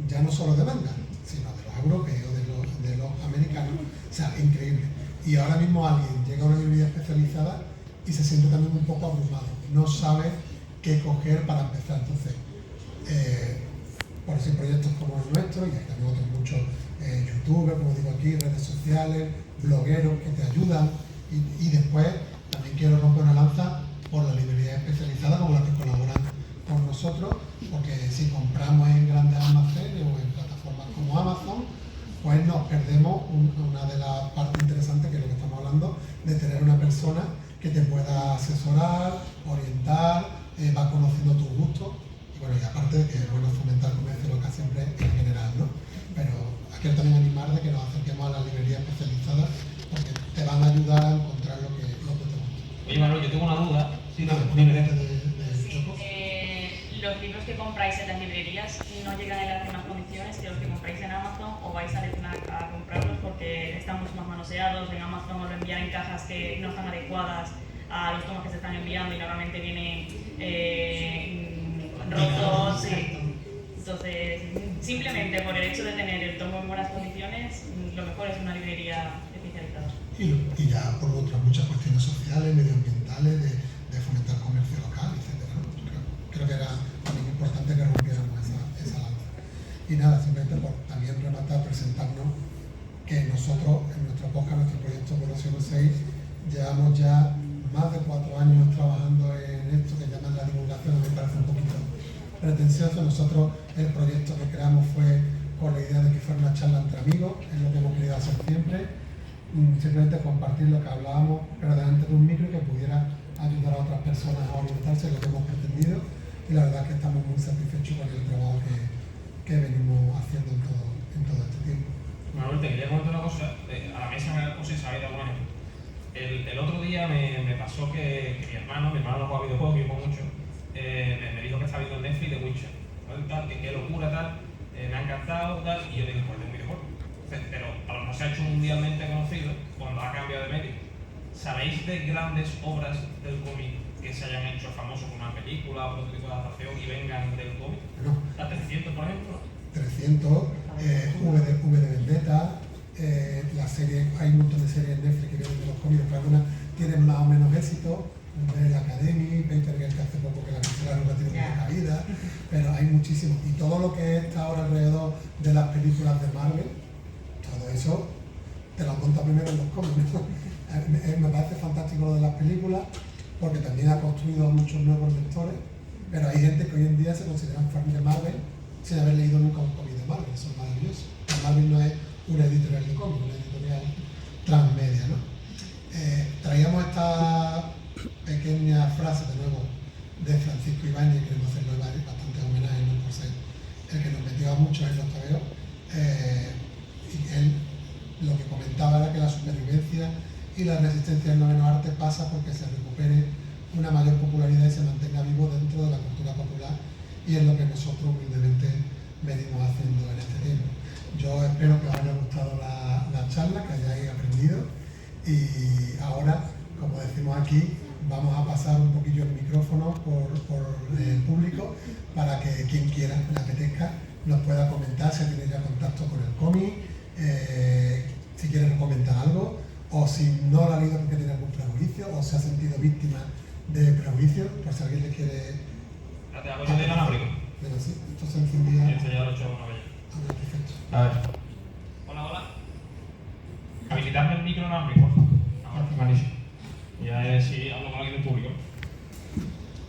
ya no solo de manga, sino de los europeos, de los americanos, o sea, increíble. Y ahora mismo alguien llega a una librería especializada y se siente también un poco abrumado, no sabe qué coger para empezar. Entonces, por eso hay proyectos como el nuestro, y hay también otros muchos youtubers, como digo aquí, redes sociales, blogueros que te ayudan, y después también quiero romper una lanza por las librerías especializadas como las que colaboran con nosotros, porque si compramos en grandes almacenes o en plataformas como Amazon, pues nos perdemos una de las partes interesantes, que es lo que estamos hablando, de tener una persona que te pueda asesorar, orientar, va conociendo tus gustos, y bueno, y aparte de que es bueno fomentar el comercio local siempre en general, ¿no? Pero quiero también animar de que nos acerquemos a las librerías especializadas, porque te van a ayudar a encontrar lo que te gusta. Oye, Manuel, yo tengo una duda. Sí, No, dime. Los libros que compráis en las librerías no llegan en las mismas condiciones que los que compráis en Amazon, o vais a comprarlos porque están mucho más manoseados. En Amazon os lo envían en cajas que no están adecuadas a los tomos que se están enviando y normalmente vienen rotos. Entonces, simplemente por el hecho de tener el tomo en buenas condiciones, lo mejor es una librería especializada. Y ya por otras muchas cuestiones sociales, medioambientales, de fomentar comercio local, etc. Creo que era también importante que rompiéramos esa lanza. Y nada, simplemente por también rematar, presentarnos que nosotros, en nuestro podcast, nuestro proyecto Vuelo 6, llevamos ya más de 4 años trabajando en esto que llaman la divulgación. Me parece un poquito pretencioso. Nosotros el proyecto que creamos fue con la idea de que fuera una charla entre amigos, es lo que hemos querido hacer siempre, simplemente compartir lo que hablábamos, pero delante de un micro, y que pudiera ayudar a otras personas a orientarse, es lo que hemos pretendido, y la verdad es que estamos muy satisfechos con el trabajo que venimos haciendo en todo este tiempo. Manuel, te quería comentar una cosa, a la mesa me no sé si sabéis algo. El otro día me pasó que mi hermano no juega videojuegos, que yo juego mucho, me dijo que estaba viendo en Netflix The Witcher, ¿no? Tal, que qué locura, tal, me ha encantado, tal, y yo le dije, pues de un videojuego. Pero a lo mejor se ha hecho mundialmente conocido cuando ha cambiado de medio. ¿Sabéis de grandes obras del cómic que se hayan hecho famosos como una película o otro tipo de adaptación y vengan del cómic? No. ¿La 300, por ejemplo? 300, V de Vendetta, la serie, hay un montón de series en Netflix que vienen de los cómics, pero algunas tienen más o menos éxito. La Academy, Paper Girl, que hace poco que la cancelaron, no tiene mucha caída, pero hay muchísimos. Y todo lo que está ahora alrededor de las películas de Marvel, todo eso te lo monta primero en los cómics. Me parece fantástico lo de las películas, porque también ha construido muchos nuevos lectores, pero hay gente que hoy en día se consideran fans de Marvel sin haber leído nunca un cómic de Marvel. Eso es maravilloso. Marvel no es una editorial de cómics, una editorial transmedia, ¿no? Traíamos esta pequeña frase de nuevo de Francisco Ibáñez, queremos hacerlo bastante homenaje, ¿no? Por ser el que nos metió a muchos en los tabeos, y él lo que comentaba era que la supervivencia y la resistencia del noveno arte pasa porque se recupere una mayor popularidad y se mantenga vivo dentro de la cultura popular, y es lo que nosotros humildemente venimos haciendo en este tiempo. Yo espero que os haya gustado la charla, que hayáis aprendido, y ahora, como decimos aquí, vamos a pasar un poquillo el micrófono por el público para que quien quiera, le apetezca, nos pueda comentar si tiene ya contacto con el cómic, si quiere comentar algo, o si no lo ha leído porque tiene algún prejuicio, o se ha sentido víctima de prejuicios, por si alguien le quiere... ¿Te hago yo de inalámbrico? Bueno, sí, esto se encendía... Esto ya lo he hecho una vez. Perfecto. A ver. Hola. Habilitarme el micro inalámbrico, por favor. Ahora, magnífico. Ya si hablo con alguien del público.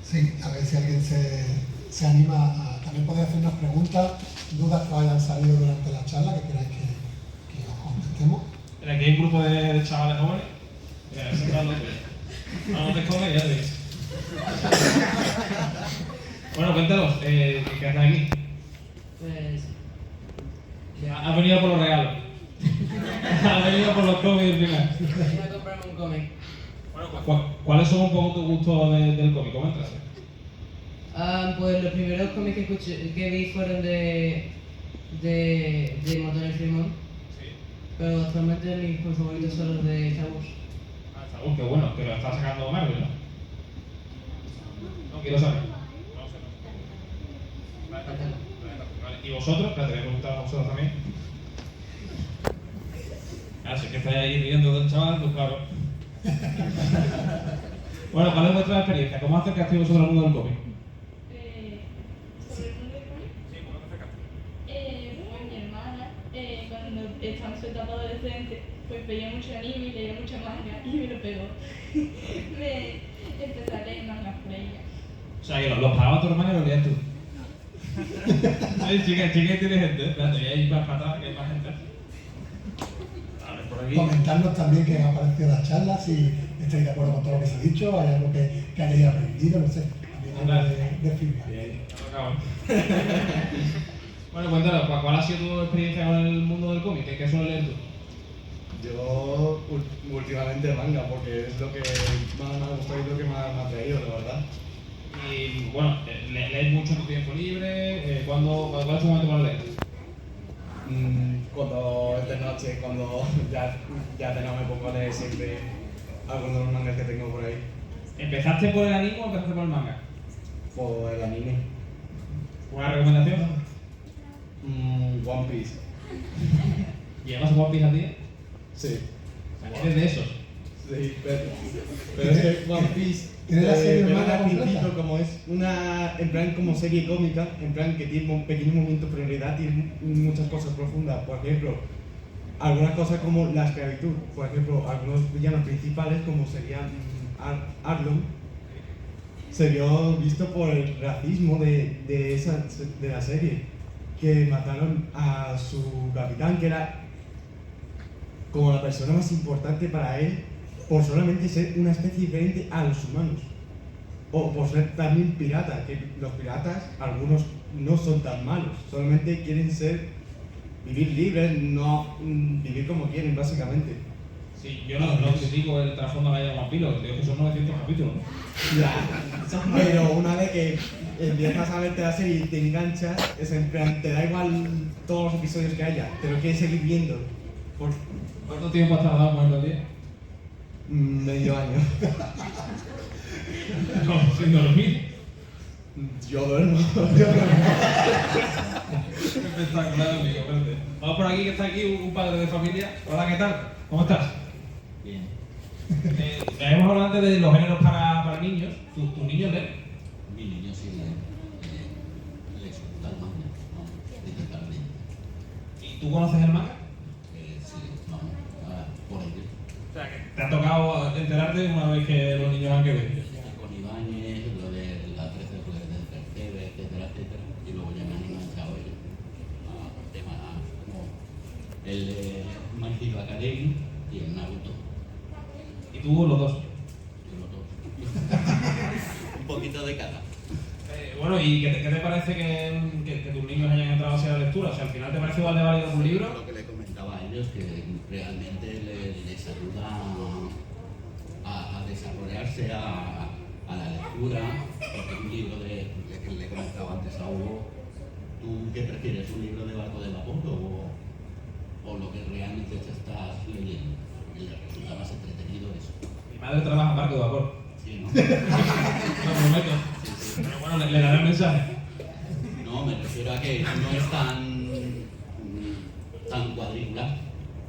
Sí, a ver si alguien se anima a... También podéis hacernos preguntas, dudas que hayan salido durante la charla, que queráis que os contestemos. Aquí hay un grupo de chavales jóvenes. No te comes, ya te digo. Bueno, cuéntanos, ¿qué hacen aquí? Pues... Has venido por los regalos. Has venido por los cómics primero. voy a comprarme un cómic. Bueno, ¿cuáles son un poco tus gustos del cómic? ¿Cómo entras? Pues los primeros cómics que vi fueron de Morton y Freeman. Sí. Pero actualmente mis cómics favoritos son los de Star Wars. Ah, Star Wars, qué bueno, que lo está sacando Marvel, ¿no? No quiero saber. No sé, no. Vale. ¿Y vosotros? Espérate, voy a preguntar a vosotros también. Ah, si es que estáis ahí riendo del chaval, pues claro. Bueno, ¿cuál es vuestra experiencia? ¿Cómo acercasteis vosotros al mundo del cómic? Sobre el mundo del cómic, Sí, ¿cómo te acercaste? pues mi hermana, cuando estaba en su etapa adolescente, pues veía mucho anime y leía mucho manga y me lo pegó. Me empecé a leer mangas por ella. O sea, que los pagaba tu hermana y los leías tú. Ay, chica, tiene gente, espérate, voy a ir para atrás, que hay más gente. A ver, por aquí. Comentarnos también qué han parecido las charlas, si estáis de acuerdo con todo lo que se ha dicho, hay algo que hayáis aprendido, no sé, también algo de feedback. Bien, bueno, cuéntanos, ¿cuál ha sido tu experiencia con el mundo del cómic? ¿Qué sueles leer tú? Yo últimamente manga, porque es lo que más me ha gustado y lo que más me ha traído, la verdad. Y bueno, ¿lees mucho en tu tiempo libre? ¿Cuál es tu momento para leer? Cuando es de noche, cuando ya no me pongo a leer siempre algunos de los mangas que tengo por ahí. ¿Empezaste por el anime o empezaste por el manga? Por el anime. ¿Una recomendación? One Piece. ¿Llevas One Piece al día? Sí. ¿Eres de esos? Sí, pero es que One Piece ¿Tiene la serie me manga al principio completa? como es una, en plan como serie cómica, en plan que tiene pequeños momentos, pero en realidad tiene muchas cosas profundas. Por ejemplo, algunas cosas como la esclavitud. Por ejemplo, algunos villanos principales como serían Arlong, se vio visto por el racismo de la serie, que mataron a su capitán, que era como la persona más importante para él, por solamente ser una especie diferente a los humanos. O por ser también pirata, que los piratas, algunos no son tan malos, solamente quieren vivir libres, no vivir como quieren, básicamente. Sí, yo no critico el trasfondo de la de vampiro, digo que son 900 capítulos, ¿no? Ya, pero una vez que empiezas a verte la serie y te enganchas, es en plan, te da igual todos los episodios que haya, te lo quieres seguir viendo. Por ¿Cuánto tiempo has tardado muerto el día? medio año. No, sin dormir. Yo duermo. Espectacular, amigo, espérate. Vamos por aquí, que está aquí un padre de familia. Hola, ¿qué tal? ¿Cómo estás? Bien. Hemos hablado antes de los géneros para niños. ¿Tus niños leen? Mi niño sí les gusta el manga, ¿no? Principalmente. ¿Y tú conoces el manga? Sí, vamos, por ello. O sea, que te ha tocado enterarte una vez que los niños han querido. Con Ibáñez, lo de la 13 del tercero, etcétera, etcétera. Y luego ya me han enganchado ellos a temas como el de My Hero Academy y el Naruto. ¿Y tú los dos? Yo los dos. Un poquito de cada. Bueno, ¿y qué te parece que tus niños hayan entrado así a la lectura? O sea, ¿al final te parece igual de válido un libro? Lo que le comentaba a ellos, que realmente les ayuda a desarrollarse a la lectura, porque un libro que le comentaba antes a Hugo, ¿tú qué prefieres? ¿Un libro de barco de vapor o lo que realmente te estás leyendo? Porque le resulta más entretenido eso. Mi madre trabaja en barco de vapor. Sí, ¿no? Lo prometo. Sí, sí. Pero bueno, le daré el mensaje. No, me refiero a que no es tan cuadricular,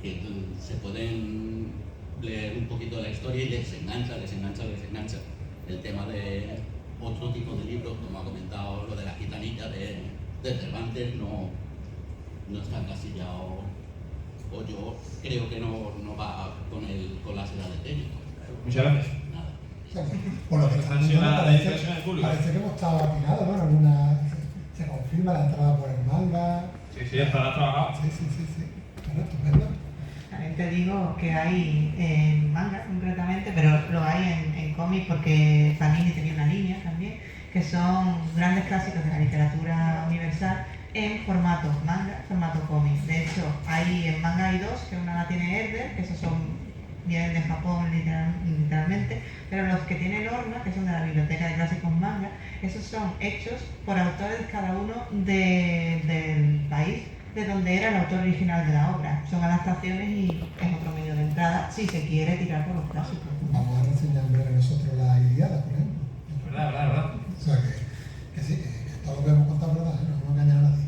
que se pueden leer un poquito la historia y les engancha. El tema de otro tipo de libros, como ha comentado lo de la gitanita de Cervantes, no está encasillado, o yo creo que no va con las edades técnicas. Muchas gracias. Nada. Por lo que está diciendo, impresión del público. parece que hemos estado atinados, ¿no? Se confirma la entrada por el manga. Sí, estará trabajado. Sí. Bueno, estupendo. También te digo que hay manga concretamente, pero lo hay en cómics porque Panini tenía una línea también, que son grandes clásicos de la literatura universal en formato manga, formato cómic. De hecho, en manga hay dos, que una la tiene Herder, que esos vienen de Japón literalmente, pero los que tiene Norma, que son de la Biblioteca de Clásicos Manga, esos son hechos por autores cada uno del país de donde era el autor original de la obra. Son adaptaciones y es otro medio de entrada si se quiere tirar por los clásicos. Vamos a reseñar en breve nosotros la Ilíada, por ejemplo. Verdad. O sea que sí, que todo lo que hemos contado es verdad, no vamos a engañar a nadie.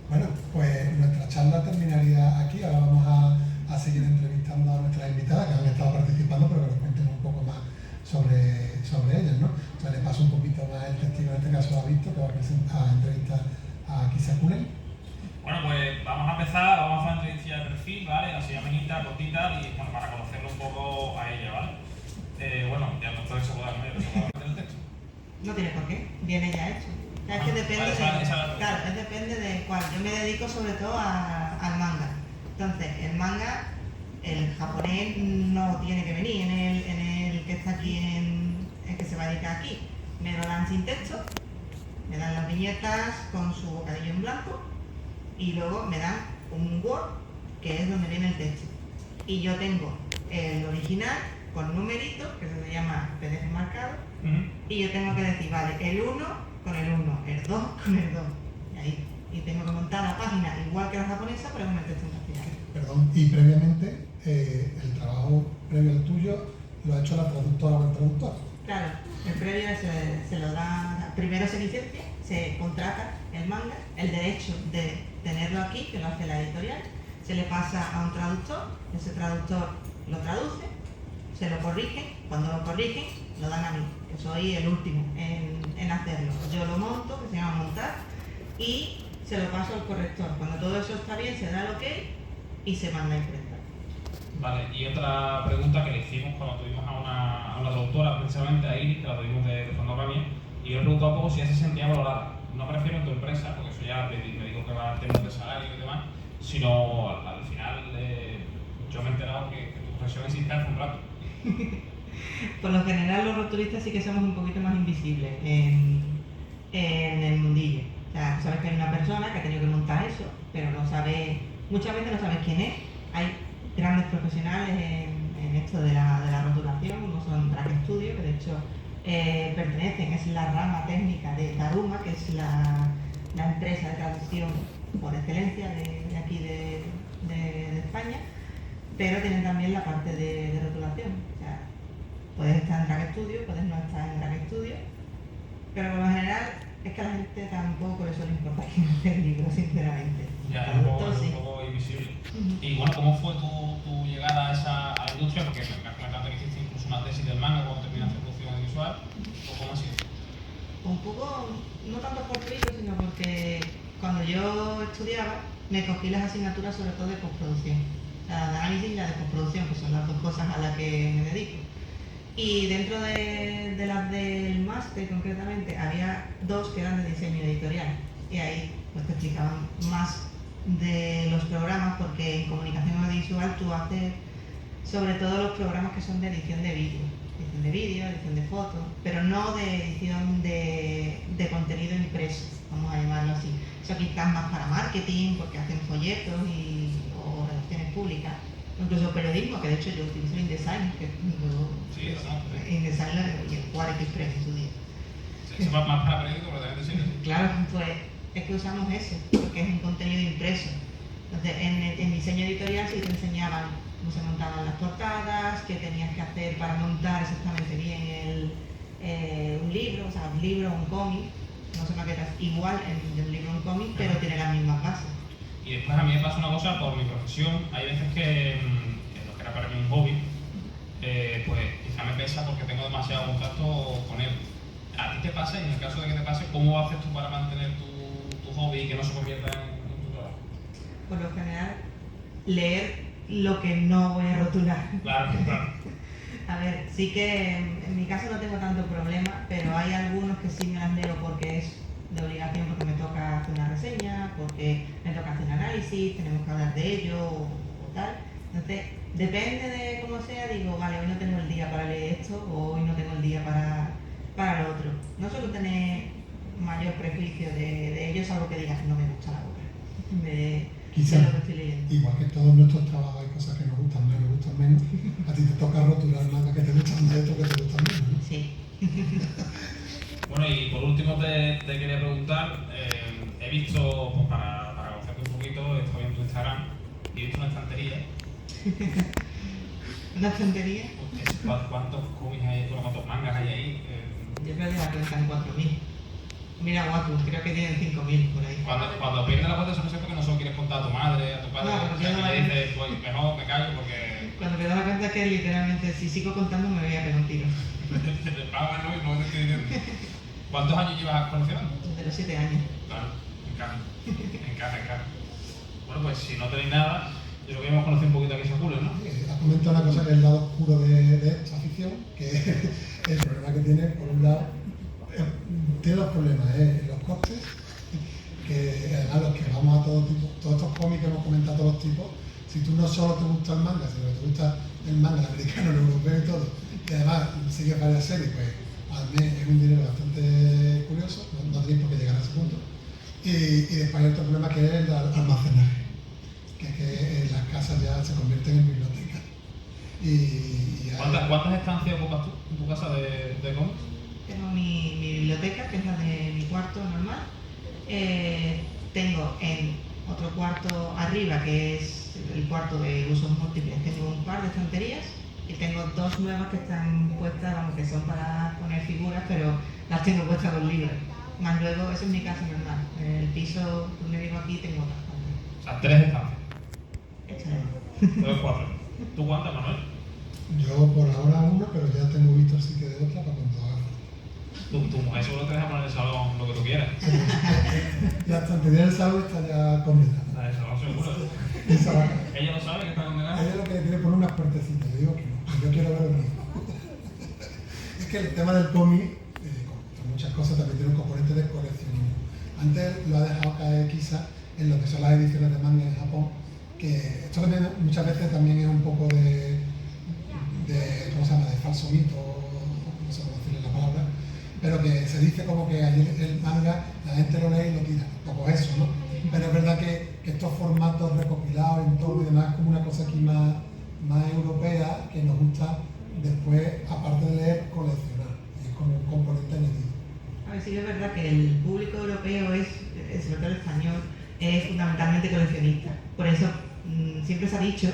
Bueno, pues nuestra charla terminaría aquí. Ahora vamos a seguir entrevistando a nuestras invitadas que han estado participando, pero que nos cuenten un poco más sobre ellas, ¿no? Entonces le paso un poquito más el testigo, en este caso a Víctor, que va a entrevistar a Kisakunen. Bueno, pues vamos a empezar, vamos a hacer una entrevista de perfil, ¿vale? Así amenita, cortita y bueno, para conocerlo un poco a ella, ¿vale? Bueno, ya no todo eso puede meter el texto. No tiene por qué, viene ya hecho. O sea, es que depende claro, depende de cuál. Yo me dedico sobre todo al manga. Entonces, el manga, el japonés no tiene que venir en el que está aquí, el que se va a dedicar aquí. Me lo dan sin texto, me dan las viñetas con su bocadillo en blanco y luego me dan un Word, que es donde viene el texto. Y yo tengo el original con numeritos, que se llama PDF marcado, y yo tengo que decir, vale, el 1 con el 1, el 2 con el 2, y ahí. Y tengo que montar la página igual que la japonesa, pero con el texto en castellano. Perdón, y previamente, el trabajo previo al tuyo lo ha hecho la traductora o el traductor. Claro, el previo se lo da, primero se licencia, se contrata el manga, el derecho de tenerlo aquí, que lo hace la editorial, se le pasa a un traductor, ese traductor lo traduce, se lo corrigen, cuando lo corrigen lo dan a mí, que soy el último en hacerlo. Yo lo monto, que se llama montar, y se lo paso al corrector. Cuando todo eso está bien, se da el ok y se manda a imprenta. Vale, y otra pregunta que le hicimos cuando tuvimos a una traductora, precisamente a Iris, que la tuvimos de Fondo Ramírez, y yo le preguntaba un poco si ella se sentía valorada. No prefiero en tu empresa, porque eso ya me digo que va a tener de salario y demás, sino al final yo me he enterado que tu profesión existe hace un rato. Por lo general los rotulistas sí que somos un poquito más invisibles en el mundillo. O sea, sabes que hay una persona que ha tenido que montar eso, pero no sabe, muchas veces no sabes quién es. Hay grandes profesionales en esto de la rotulación, como son Drag Studio, que de hecho pertenecen, es la rama técnica de Daruma, que es la empresa de traducción por excelencia de aquí de España, pero tienen también la parte de rotulación. O sea, puedes estar en Drag Studio, puedes no estar en Drag Studio, pero por lo general es que a la gente tampoco le suele importar quién hace el libro, sinceramente. Ya, es un poco invisible. Y bueno, ¿cómo fue tu llegada a la industria? Porque me has comentado que hiciste incluso una tesis del manga cuando terminaste producción audiovisual. ¿Cómo ha sido? Un poco, no tanto por libro, sino porque cuando yo estudiaba me cogí las asignaturas sobre todo de postproducción. La de análisis y la de postproducción, que son las dos cosas a las que me dedico. Y dentro de las del máster concretamente había dos que eran de diseño editorial. Y ahí pues te explicaban más de los programas, porque en comunicación audiovisual tú haces sobre todo los programas que son de edición de vídeo, edición de fotos, pero no de edición de contenido impreso, vamos a llamarlo así. Eso quizás más para marketing, porque hacen folletos o relaciones públicas, incluso periodismo, que de hecho yo utilizo InDesign, que InDesign y el Quark Express en su día. ¿Eso va más para periódico, pero también de Claro, pues es que usamos eso, porque es un contenido impreso. Entonces, en diseño editorial sí te enseñaban cómo se montaban las portadas, qué tenías que hacer para montar exactamente bien un libro, o sea, un libro o un cómic. No se maquetas igual de un libro o un cómic, pero tiene las mismas bases. Y después a mí me pasa una cosa por mi profesión. Hay veces que lo que era para mí un hobby, pues quizá me pesa porque tengo demasiado contacto con él. ¿A ti te pasa? Y en el caso de que te pase, ¿cómo haces tú para mantener tu hobby y que no se convierta en tu trabajo? Por lo general, leer lo que no voy a rotular. Claro. A ver, sí que en mi caso no tengo tanto problema, pero hay algunos que sí me las leo porque es de obligación, porque me toca hacer una reseña, porque me toca hacer un análisis, tenemos que hablar de ello o tal. Entonces, depende de cómo sea, digo, vale, hoy no tengo el día para leer esto o hoy no tengo el día para lo otro. No suelo tener mayor prejuicio de ello, salvo que digas, no me gusta la obra. Quizás, lo que estoy leyendo. Igual que todos nuestros trabajos hay cosas que nos gustan más y nos gustan menos, a ti te toca rotular más que te gustan más y otros que te gustan menos, ¿no? Sí. Bueno, y por último te quería preguntar, he visto, pues para visto una estantería. ¿Una estantería? ¿Cuántos cómics hay, cuántos mangas hay ahí? Yo creo que la cuenta en 4.000. Mira, Watu, creo que tienen 5.000 por ahí. Cuando pierdes la cuenta se presenta que no solo quieres contar a tu madre, a tu padre, No, o sea, que dices, pues mejor me callo porque... Cuando me doy cuenta que literalmente si sigo contando me voy a pegar un tiro. te pagan, ¿no? Y no te estoy diciendo. ¿Cuántos años llevas coleccionando? Desde los 7 años. Claro, encaja. Bueno, pues si no tenéis nada, yo creo que hemos conocido un poquito aquí Sakulen, ¿no? Has comentado una cosa que es el lado oscuro de esta afición, que es el problema que tiene, por un lado, tiene dos problemas, los costes, que además los que vamos a todos estos cómics que hemos comentado, todos los tipos, si tú no solo te gusta el manga, sino que te gusta el manga, el americano, el europeo y todo, y además sigues varias series, pues al mes es un dinero bastante curioso, no tenéis por qué llegar a ese punto. Y después hay otro problema que es el almacenaje, que es que las casas ya se convierten en bibliotecas. ¿Cuántas estancias ocupas tú en tu casa de cómics? Tengo mi biblioteca, que es la de mi cuarto normal. Tengo en otro cuarto arriba, que es el cuarto de usos múltiples, tengo un par de estanterías y tengo dos nuevas que están puestas, vamos, que son para poner figuras, pero las tengo puestas con libros. Más luego, eso es mi casa normal. En el piso donde vivo aquí tengo otras. O sea, 3 estancias. Échale. 4. ¿Tú cuántas, Manuel? Yo por ahora una, pero ya tengo visto el sitio de otra para cuando haga falta. Tu mujer seguro te deja poner en el salón lo que tú quieras. La estantería del salón está ya condenada. La del salón seguro. Ella no sabe que está condenada. Ella lo que le quiere poner unas puertecitas, le digo que no, que yo quiero ver el mío. Es que el tema del cómic, como muchas cosas, también tiene un componente de coleccionismo. Antes lo ha dejado caer quizá en lo que son las ediciones de manga en Japón, que esto también muchas veces también es un poco de ¿cómo se llama?, de falso mito, no sé cómo decirle la palabra, pero que se dice como que el manga la gente lo lee y lo tira, un poco eso, ¿no? Pero es verdad que estos formatos recopilados en todo y demás es como una cosa aquí más europea, que nos gusta después, aparte de leer, coleccionar, y es como un componente añadido. A ver, sí es verdad que el público europeo sobre todo el español, es fundamentalmente coleccionista. Por eso siempre se ha dicho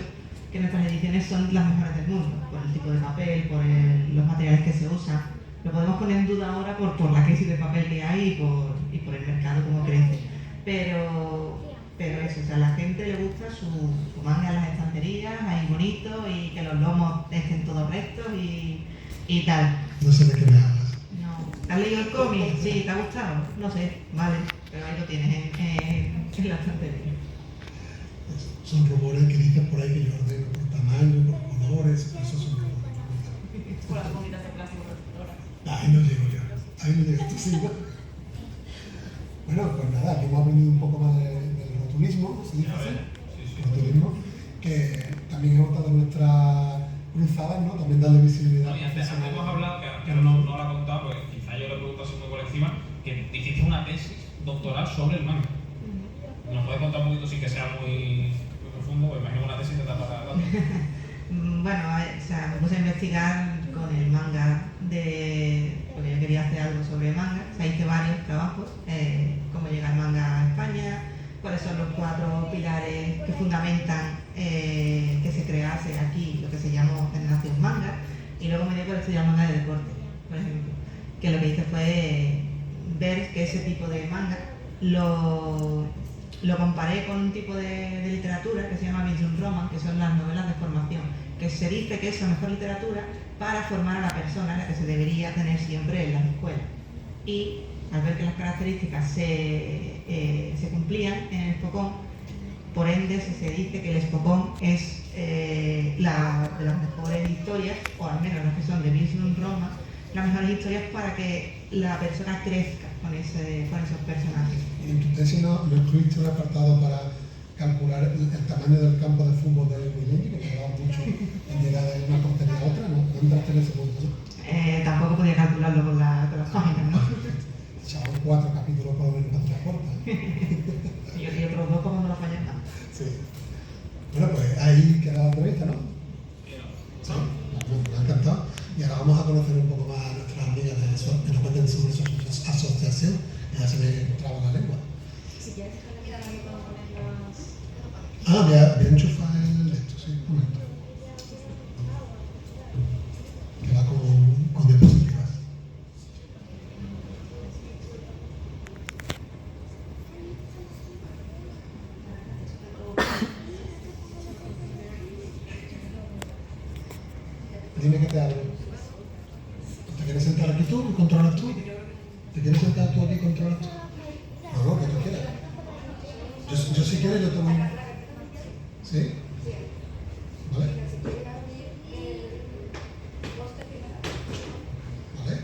que nuestras ediciones son las mejores del mundo, por el tipo de papel, por los materiales que se usan. Lo podemos poner en duda ahora por la crisis de papel que hay y por el mercado como crece. Pero eso, o sea, a la gente le gusta su manga en las estanterías, ahí bonito, y que los lomos estén todos rectos y tal. No sé de qué me hablas. No. ¿Has leído el cómic? Sí, ¿te ha gustado? No sé, vale, pero ahí lo tienes en la estantería. Son rumores que dicen por ahí que yo ordeno por tamaño, por colores, eso son rumores. Por las bolitas de plástico protectoras. Ahí no llego yo, ahí no llego, tú sí, ¿no? Bueno, pues nada, aquí hemos aprendido un poco más del rotulismo, ¿se dice así? Rotulismo, que también es otra de nuestras cruzadas, ¿no? También darle visibilidad. No, y antes hemos hablado, que no lo ha contado, pues quizá yo lo he preguntado así muy por encima, que hiciste una tesis doctoral sobre el manga. ¿Nos puedes contar un poquito sin que sea muy profundo? Pues imagino una tesis de tapa de datos. Bueno, o sea, me puse a investigar con el manga porque yo quería hacer algo sobre manga. O sea, hice varios trabajos, cómo llega el manga a España, cuáles son los 4 pilares que fundamentan que se crease aquí lo que se llamó Generación Manga, y luego me dio por estudiar manga de deporte, por ejemplo, que lo que hice fue ver que ese tipo de manga lo comparé con un tipo de literatura que se llama Bildung Roman, que son las novelas de formación, que se dice que es la mejor literatura para formar a la persona, la que se debería tener siempre en las escuelas. Y al ver que las características se cumplían en el Spokón, por ende se dice que el Spokón es de las mejores historias, o al menos las que son de Bildung Roman, las mejores historias para que la persona crezca con esos personajes. En tu tesis no incluiste un apartado para calcular el tamaño del campo de fútbol del milenio, que tardaba mucho en llegar de una portería a otra, ¿no? No entraste en ese punto, ¿no? Tampoco podía calcularlo con las páginas, ¿no? Echaban 4 capítulos por lo menos para transportar. Y otros 2 como no lo fallan nada. Sí. Bueno, pues ahí queda la entrevista, ¿no? Sí. Me ha encantado. Y ahora vamos a conocer un poco más a nuestras amigas que nos cuenten sobre su asociación. Ya se me traba la lengua. Si quieres dejar aquí la mano para poner los... Ah, voy a enchufar Dime que te hablo. ¿Te quieres sentar aquí tú y controlas tú? ¿Te quieres sentar tú aquí y controlas tú? No, que tú quieras. Yo si quieres yo también. ¿Sí? ¿Vale? ¿Vale?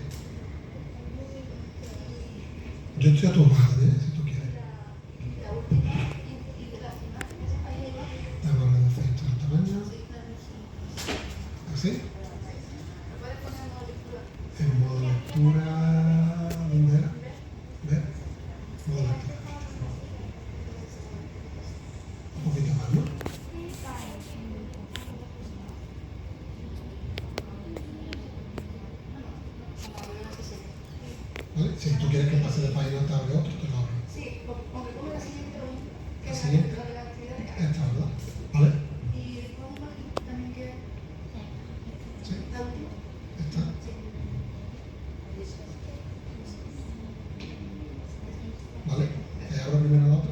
Yo estoy a tu madre, si tú quieres. Vamos a ver el tamaño. ¿Así? En modo lectura, ¿dónde era? ¿Ver? Modo lectura. Un poquito más, ¿no? ¿Vale? Si tú quieres que pase de página te abre otro, te lo abro. Sí, aunque ponga la siguiente hoy. La siguiente. Esta, ¿verdad? ¿Vale? Y pongo también que... Sí. La última. Esta. ¿Vale? Abro primero la otra.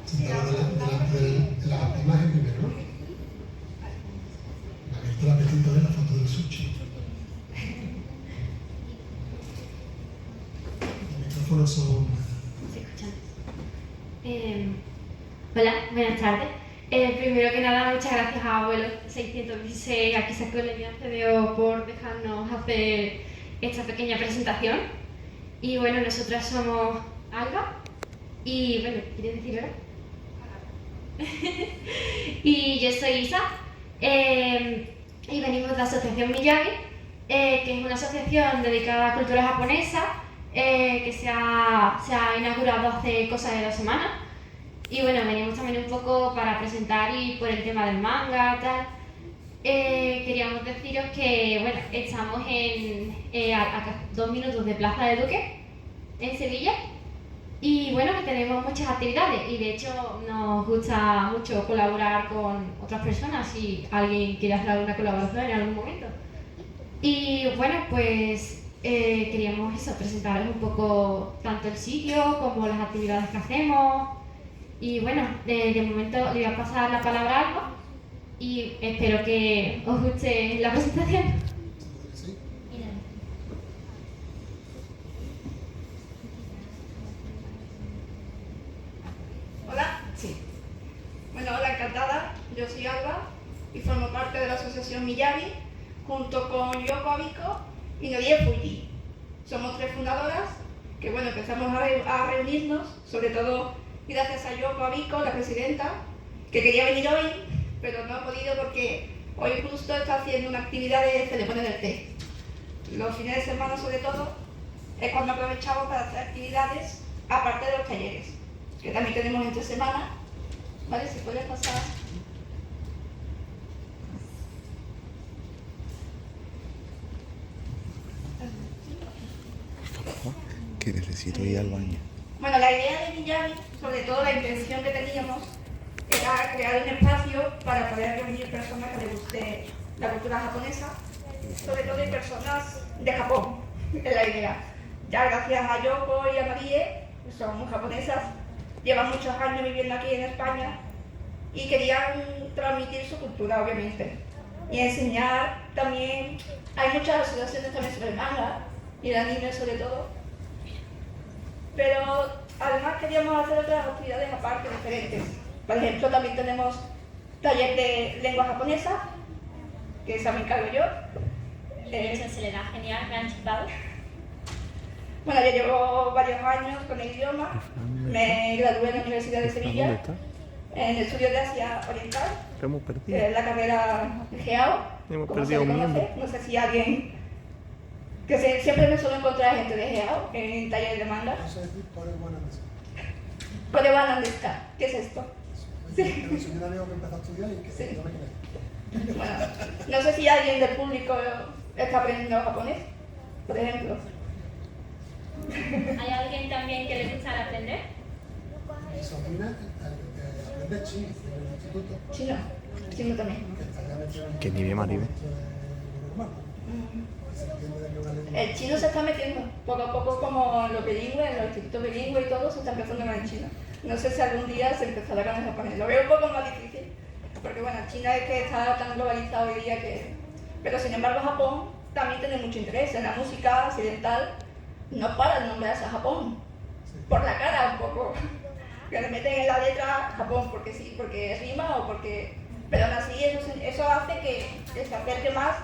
Sentado delante de la imagen primero, ¿no? Me ha abierto el apetito de la foto del sushi. Los micrófonos son... ¿Se escuchan? Hola, buenas tardes. Primero que nada, muchas gracias a Abuelo 616, a Quizá Colegio CDO por dejarnos hacer esta pequeña presentación. Y bueno, nosotras somos Alba y bueno, ¿quieres decirlo? Y yo soy Isa y venimos de la asociación Miyagi, que es una asociación dedicada a cultura japonesa que se ha inaugurado hace cosa de 2 semanas. Y bueno, venimos también un poco para presentar y por el tema del manga y tal. Queríamos deciros que bueno, estamos a 2 minutos de Plaza de Duque, en Sevilla. Y bueno, que tenemos muchas actividades y de hecho nos gusta mucho colaborar con otras personas si alguien quiere hacer alguna colaboración en algún momento. Y bueno, pues queríamos eso, presentaros un poco tanto el sitio como las actividades que hacemos. Y bueno, de momento le voy a pasar la palabra a Alba y espero que os guste la presentación. ¿Sí? Hola. Sí. Bueno, hola, encantada. Yo soy Alba y formo parte de la asociación Miyagi junto con Yoko Abiko y Norie Fuji. Somos 3 fundadoras que bueno, empezamos a reunirnos, sobre todo gracias a Yoko Abiko, la presidenta, que quería venir hoy, pero no ha podido porque hoy justo está haciendo una actividad de ceremonia del té. Los fines de semana, sobre todo, es cuando aprovechamos para hacer actividades aparte de los talleres, que también tenemos entre semana. ¿Vale? Si puedes pasar. Que necesito ir al baño. Bueno, la idea de Miyagi, sobre todo la intención que teníamos, era crear un espacio para poder reunir personas que les guste la cultura japonesa, sobre todo de personas de Japón, es la idea. Ya gracias a Yoko y a Marie, que son japonesas, llevan muchos años viviendo aquí en España y querían transmitir su cultura, obviamente, y enseñar también. Hay muchas asociaciones también sobre el manga y el anime sobre todo, pero además queríamos hacer otras actividades aparte, diferentes. Por ejemplo, también tenemos taller de lengua japonesa, que esa me encargo yo. Se le da genial, me han chipado. Bueno, yo llevo varios años con el idioma, me gradué en la Universidad de Sevilla, en el estudio de Asia Oriental, la carrera de GEAO, como se le conoce. No sé si alguien, que siempre me suelo encontrar gente de GEAO en talleres de manga. Korewan desu ka. ¿Qué es esto? Sí. Soy un amigo que empezó a estudiar y que Sí. no me cree. Bueno, no sé si alguien del público está aprendiendo japonés, por ejemplo. ¿Hay alguien también que le gusta aprender? Mi sobrina aprende chino en el instituto. Chino, chino también. Que ni ve Maribel. El chino se está metiendo poco a poco como lo bilingüe, en los institutos bilingües y todo se está empezando con el chino. No sé si algún día se empezará con el japonés. Lo veo un poco más difícil, porque bueno, China es que está tan globalizado hoy día que... Pero sin embargo Japón también tiene mucho interés en la música occidental, no para de nombrarse a Japón, por la cara un poco, que le meten en la letra Japón porque sí, porque rima o porque... Pero aún así eso hace que se acerque más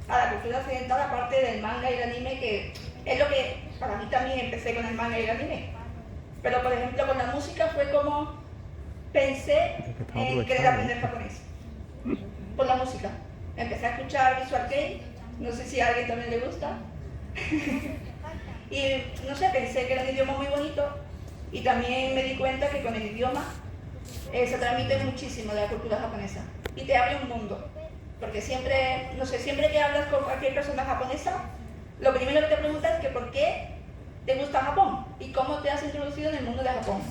a la cultura occidental, aparte del manga y el anime, que es lo que para mí también empecé con el manga y el anime. Pero por ejemplo con la música fue como pensé en querer aprender japonés, por la música. Empecé a escuchar Visual Kei, no sé si a alguien también le gusta. Y no sé, pensé que era un idioma muy bonito y también me di cuenta que con el idioma se transmite muchísimo de la cultura japonesa y te abre un mundo. Porque siempre, no sé, siempre que hablas con cualquier persona japonesa, lo primero que te preguntas es que por qué te gusta Japón y cómo te has introducido en el mundo de Japón.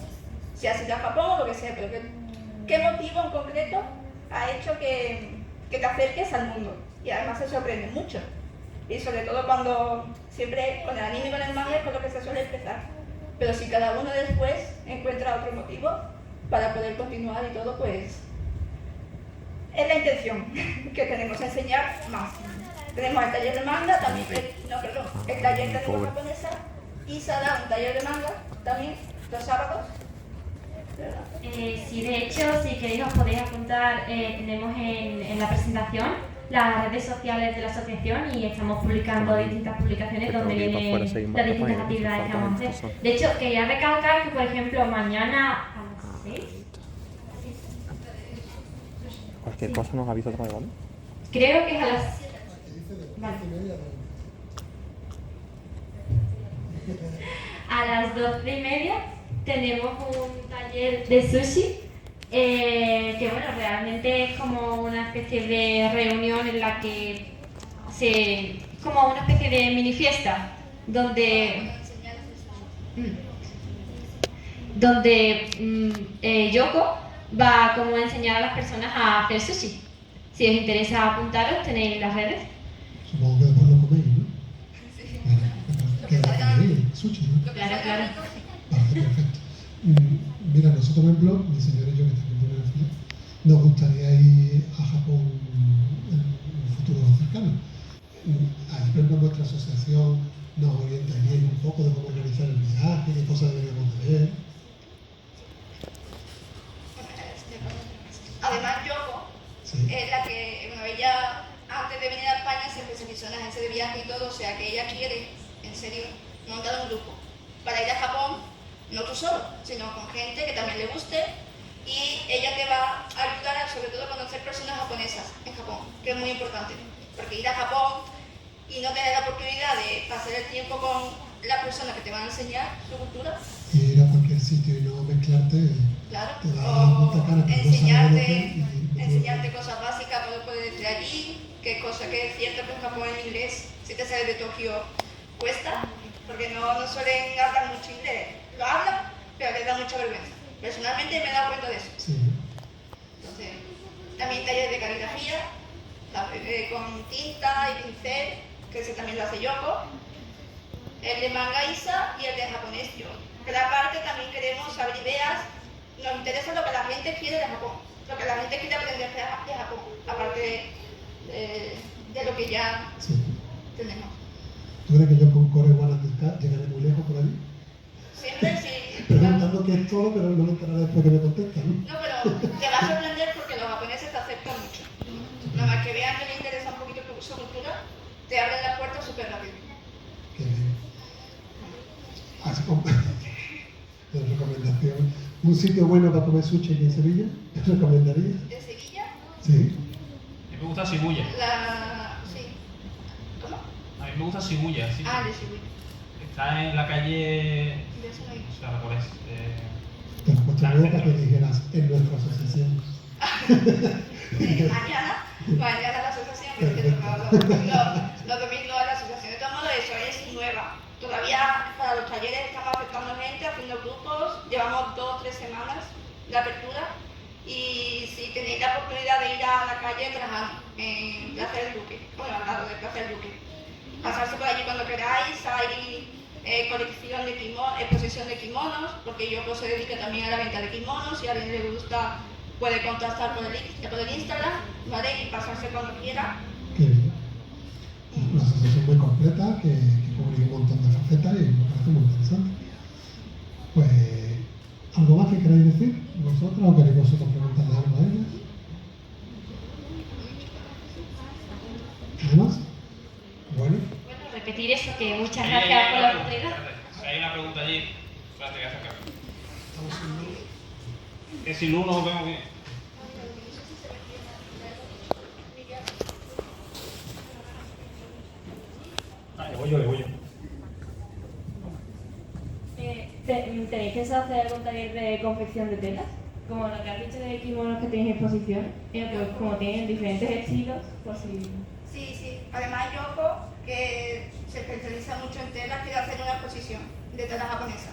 Si has ido a Japón o lo que sea, pero ¿qué motivo en concreto ha hecho que te acerques al mundo? Y además se sorprende mucho. Y sobre todo cuando siempre con el anime y con el manga es con lo que se suele empezar. Pero si cada uno después encuentra otro motivo para poder continuar y todo, pues es la intención que tenemos, enseñar más. Tenemos el taller de manga, también, el taller de lengua japonesa, y se da un taller de manga también los sábados. Sí, de hecho, si queréis os podéis apuntar, tenemos en la presentación las redes sociales de la asociación y estamos publicando distintas publicaciones donde vienen las distintas actividades que vamos a hacer. De hecho, quería recalcar que, por ejemplo, mañana a las 6... Cualquier cosa nos avisa otra vez, ¿vale? Creo que es a las... Vale. A las 12:30 tenemos un taller de sushi que bueno, realmente es como una especie de reunión en la que como una especie de mini fiesta donde Yoko va como a enseñar a las personas a hacer sushi. Si os interesa apuntaros, tenéis las redes. Supongo que después lo coméis, ¿no? Vale, que la coméis, sushi, ¿no? Claro, claro. Vale, perfecto. Mira, nosotros, por ejemplo, mi señor y yo, que estamos en la fila, nos gustaría ir a Japón en un futuro cercano. Ahí, por ejemplo, nuestra asociación nos orientaría un poco de cómo organizar el viaje, qué cosas deberíamos de ver. Además, Yoko es la que, bueno, ella antes de venir a España se especializó en agencia de viaje y todo, o sea que ella quiere, en serio, montar un grupo para ir a Japón, no tú solo, sino con gente que también le guste, y ella te va a ayudar a, sobre todo, a conocer personas japonesas en Japón, que es muy importante, porque ir a Japón y no tener la oportunidad de pasar el tiempo con la persona que te van a enseñar su cultura. Y ir a cualquier sitio y no mezclarte, claro, te da mucha cara, enseñarte cosas básicas, todo puedes decir allí, que cosa que es cierto que en Japón en inglés, si te sales de Tokio, cuesta, porque no suelen hablar mucho inglés. Lo hablan, pero les da mucha vergüenza. Personalmente me he dado cuenta de eso. Sí. Entonces, también talleres de caligrafía, con tinta y pincel, que ese también lo hace Yoko. El de manga Isa y el de japonés yo. Pero aparte también queremos saber ideas, nos interesa lo que la gente quiere de Japón, lo que la gente quiere aprender de Japón, aparte de lo que ya tenemos. ¿Tú crees que yo con Core One llegaré muy lejos por ahí? Siempre sí. Preguntando qué es todo, pero no me enteraré después que me contestan, ¿no? No, pero te va a sorprender porque los japoneses te aceptan mucho. Nada más que vean que les interesa un poquito su cultura, te abren la puerta súper rápido. Qué bien. Así como de recomendación. ¿Un sitio bueno para comer sushi en Sevilla? ¿Te recomendaría? ¿De Sevilla? Sí. A mí me gusta Shibuya. Sí. ¿Cómo? A mí me gusta Shibuya, sí. Ah, de Shibuya. Está en la calle... De eso no hay. O sea, ¿cuál es? Te lo puesto luego para que dijeras en nuestra asociación. Mañana la asociación, que los domingos la asociación. De todos modos, eso es nueva. Todavía para los talleres estamos aceptando gente, haciendo grupos. Llevamos 2 o 3 semanas de apertura. Y si tenéis la oportunidad de ir a la calle Trajano, en Plaza del Duque, bueno, al lado de Plaza del Duque, pasarse por allí cuando queráis. Hay colección de exposición de kimonos, porque Yoko se dedica también a la venta de kimonos. Si a alguien le gusta puede contactar por el Instagram, ¿vale? Y pasarse cuando quiera. Qué bien. Una asociación muy completa que cubre un montón de facetas y me parece muy interesante. Pues, ¿algo más que queráis decir vosotros o queréis vosotros preguntarle algo a ellas? ¿Nada más? Bueno. Bueno, repetir eso, que muchas gracias por la oportunidad. Hay una pregunta allí. Espérate, que acercar. Estamos sin luz. Que sin luz no nos vemos bien. Voy yo. ¿Tenéis pensado hacer algún taller de confección de telas? Como lo que has dicho de kimonos que tenéis exposición, pues como tienen diferentes estilos, pues sí. Sí. Además, Yoko, que se especializa mucho en telas, quiere hacer una exposición de tela japonesa.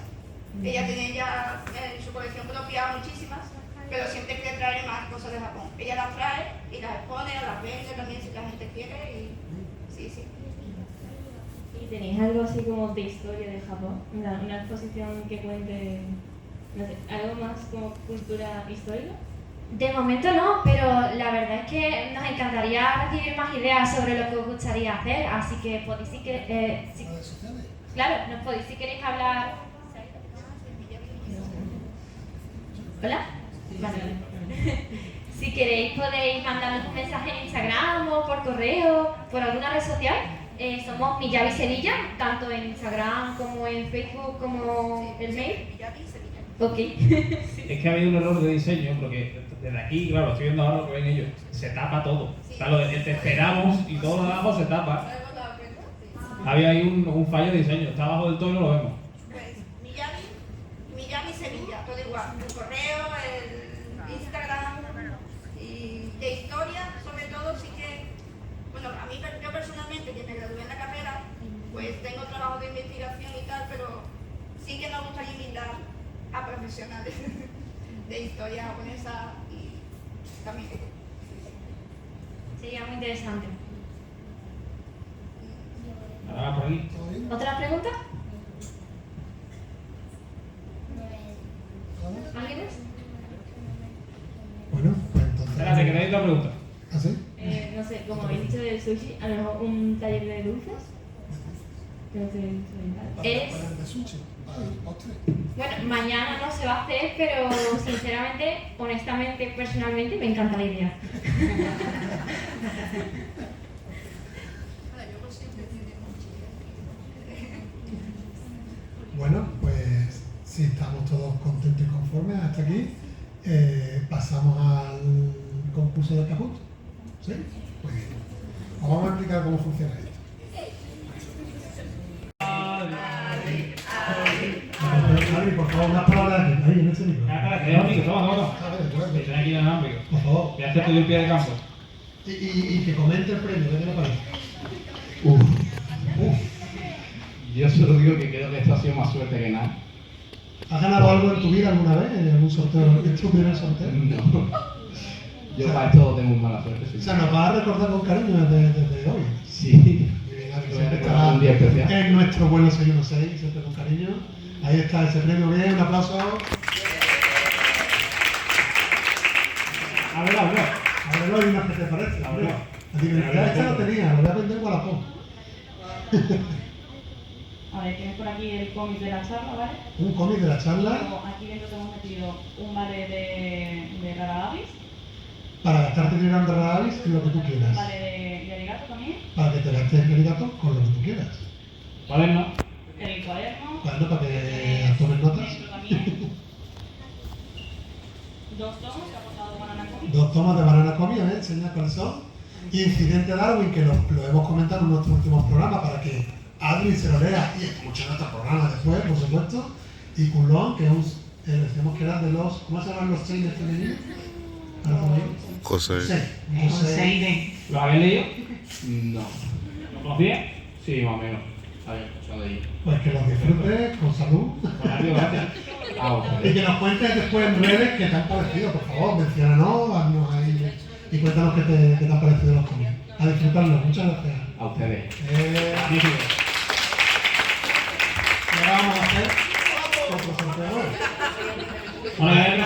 Ella tiene ya en su colección propia muchísimas, pero siempre quiere traer más cosas de Japón. Ella las trae y las expone, las vende también si la gente quiere y sí. ¿Y tenéis algo así como de historia de Japón? Una exposición que cuente, no sé, algo más como cultura histórica? De momento no, pero la verdad es que nos encantaría recibir más ideas sobre lo que os gustaría hacer, así que podéis claro, nos podéis si queréis hablar. ¿Hola? Vale. Si queréis podéis mandarnos un mensaje en Instagram o por correo, por alguna red social. Somos Miyabi Sevilla, tanto en Instagram como en Facebook como el mail. Ok. Es que ha habido un error de diseño, porque desde aquí, claro, estoy viendo ahora lo que ven ellos, se tapa todo. Está lo de te esperamos y todo lo de abajo se tapa. Había ahí un fallo de diseño, está abajo del todo y no lo vemos. Pues Miyabi Sevilla, todo igual. El correo, el Instagram y de historia, sobre todo, sí que, bueno, a mí yo personalmente, que me gradué en la carrera, pues tengo trabajo de investigación y tal, pero sí que nos gustaría invitar a profesionales de historia japonesa y también. Sería muy interesante. Ahora por aquí. ¿Otra pregunta? ¿Alguien más? Bueno, pues entonces... Espérate, que te doy otra pregunta. ¿Ah, sí? No sé, como habéis dicho del sushi, a lo mejor un taller de dulces. Que no sé ¿Para de sushi? ¿Para el postre? Bueno, mañana no se va a hacer, pero sinceramente, honestamente, personalmente, me encanta la idea. Bueno, pues si estamos todos contentos y conformes hasta aquí, pasamos al concurso del Kahoot. ¿Sí? Pues bien. Os vamos a explicar cómo funciona esto. Adri, por favor, unas palabras aquí. Ahí, en ese micro. Toma. Que estén aquí en el ámbito. Por favor. Voy a hacer todo el pie de campo. Y que comente el premio, ¿qué le parece? Yo solo digo que creo que esto ha sido más suerte que nada. ¿Has ganado algo en tu vida alguna vez? ¿En algún sorteo? ¿Es tu primer sorteo? No. Yo para esto tengo mala suerte. Sí. O sea, nos vas a recordar con cariño desde hoy. Sí. Siempre estará un día especial. en nuestro vuelo 616, siempre con cariño. Ahí está ese premio, bien, un aplauso. Ábrelo y una que te parece. Ábrelo. La diversidad esta lo tenía, lo voy a vender Wallapop. A ver, tienes por aquí el cómic de la charla, ¿vale? Un cómic de la charla. Luego, aquí dentro te hemos metido un vale de Rara Avis, Para gastarte dinero en Raravis, que es lo que tú un quieras. vale de arigato también, Para que te gastes el arigato con lo que tú quieras. ¿Cuaderno? el cuaderno, Cuaderno para que tomes notas. libro también, 2 tomos que ha aportado Banana Comics. 2 tomas de Banana Comics, ¿eh? Enseña cuáles son. Incidente Darwin, que lo hemos comentado en nuestros últimos programas para que Adri se lo lea y escuche nuestros programas después, por supuesto. Y Kulon, que es decíamos que era de los... ¿Cómo se llaman los 6 de femenino? José. ¿Lo habéis leído? No. ¿Lo conocías? Sí, más o menos. Había escuchado de ahí. Pues que los disfrutes con salud. Gracias. Y que nos cuentes después en redes qué te han parecido, por favor. Menciónanos, haznos ahí y cuéntanos qué te han parecido los cómics. A disfrutarlos. Muchas gracias. A ustedes. Magnífico. ¿Qué vamos a hacer? Otro sorteo. Bueno, ya hay que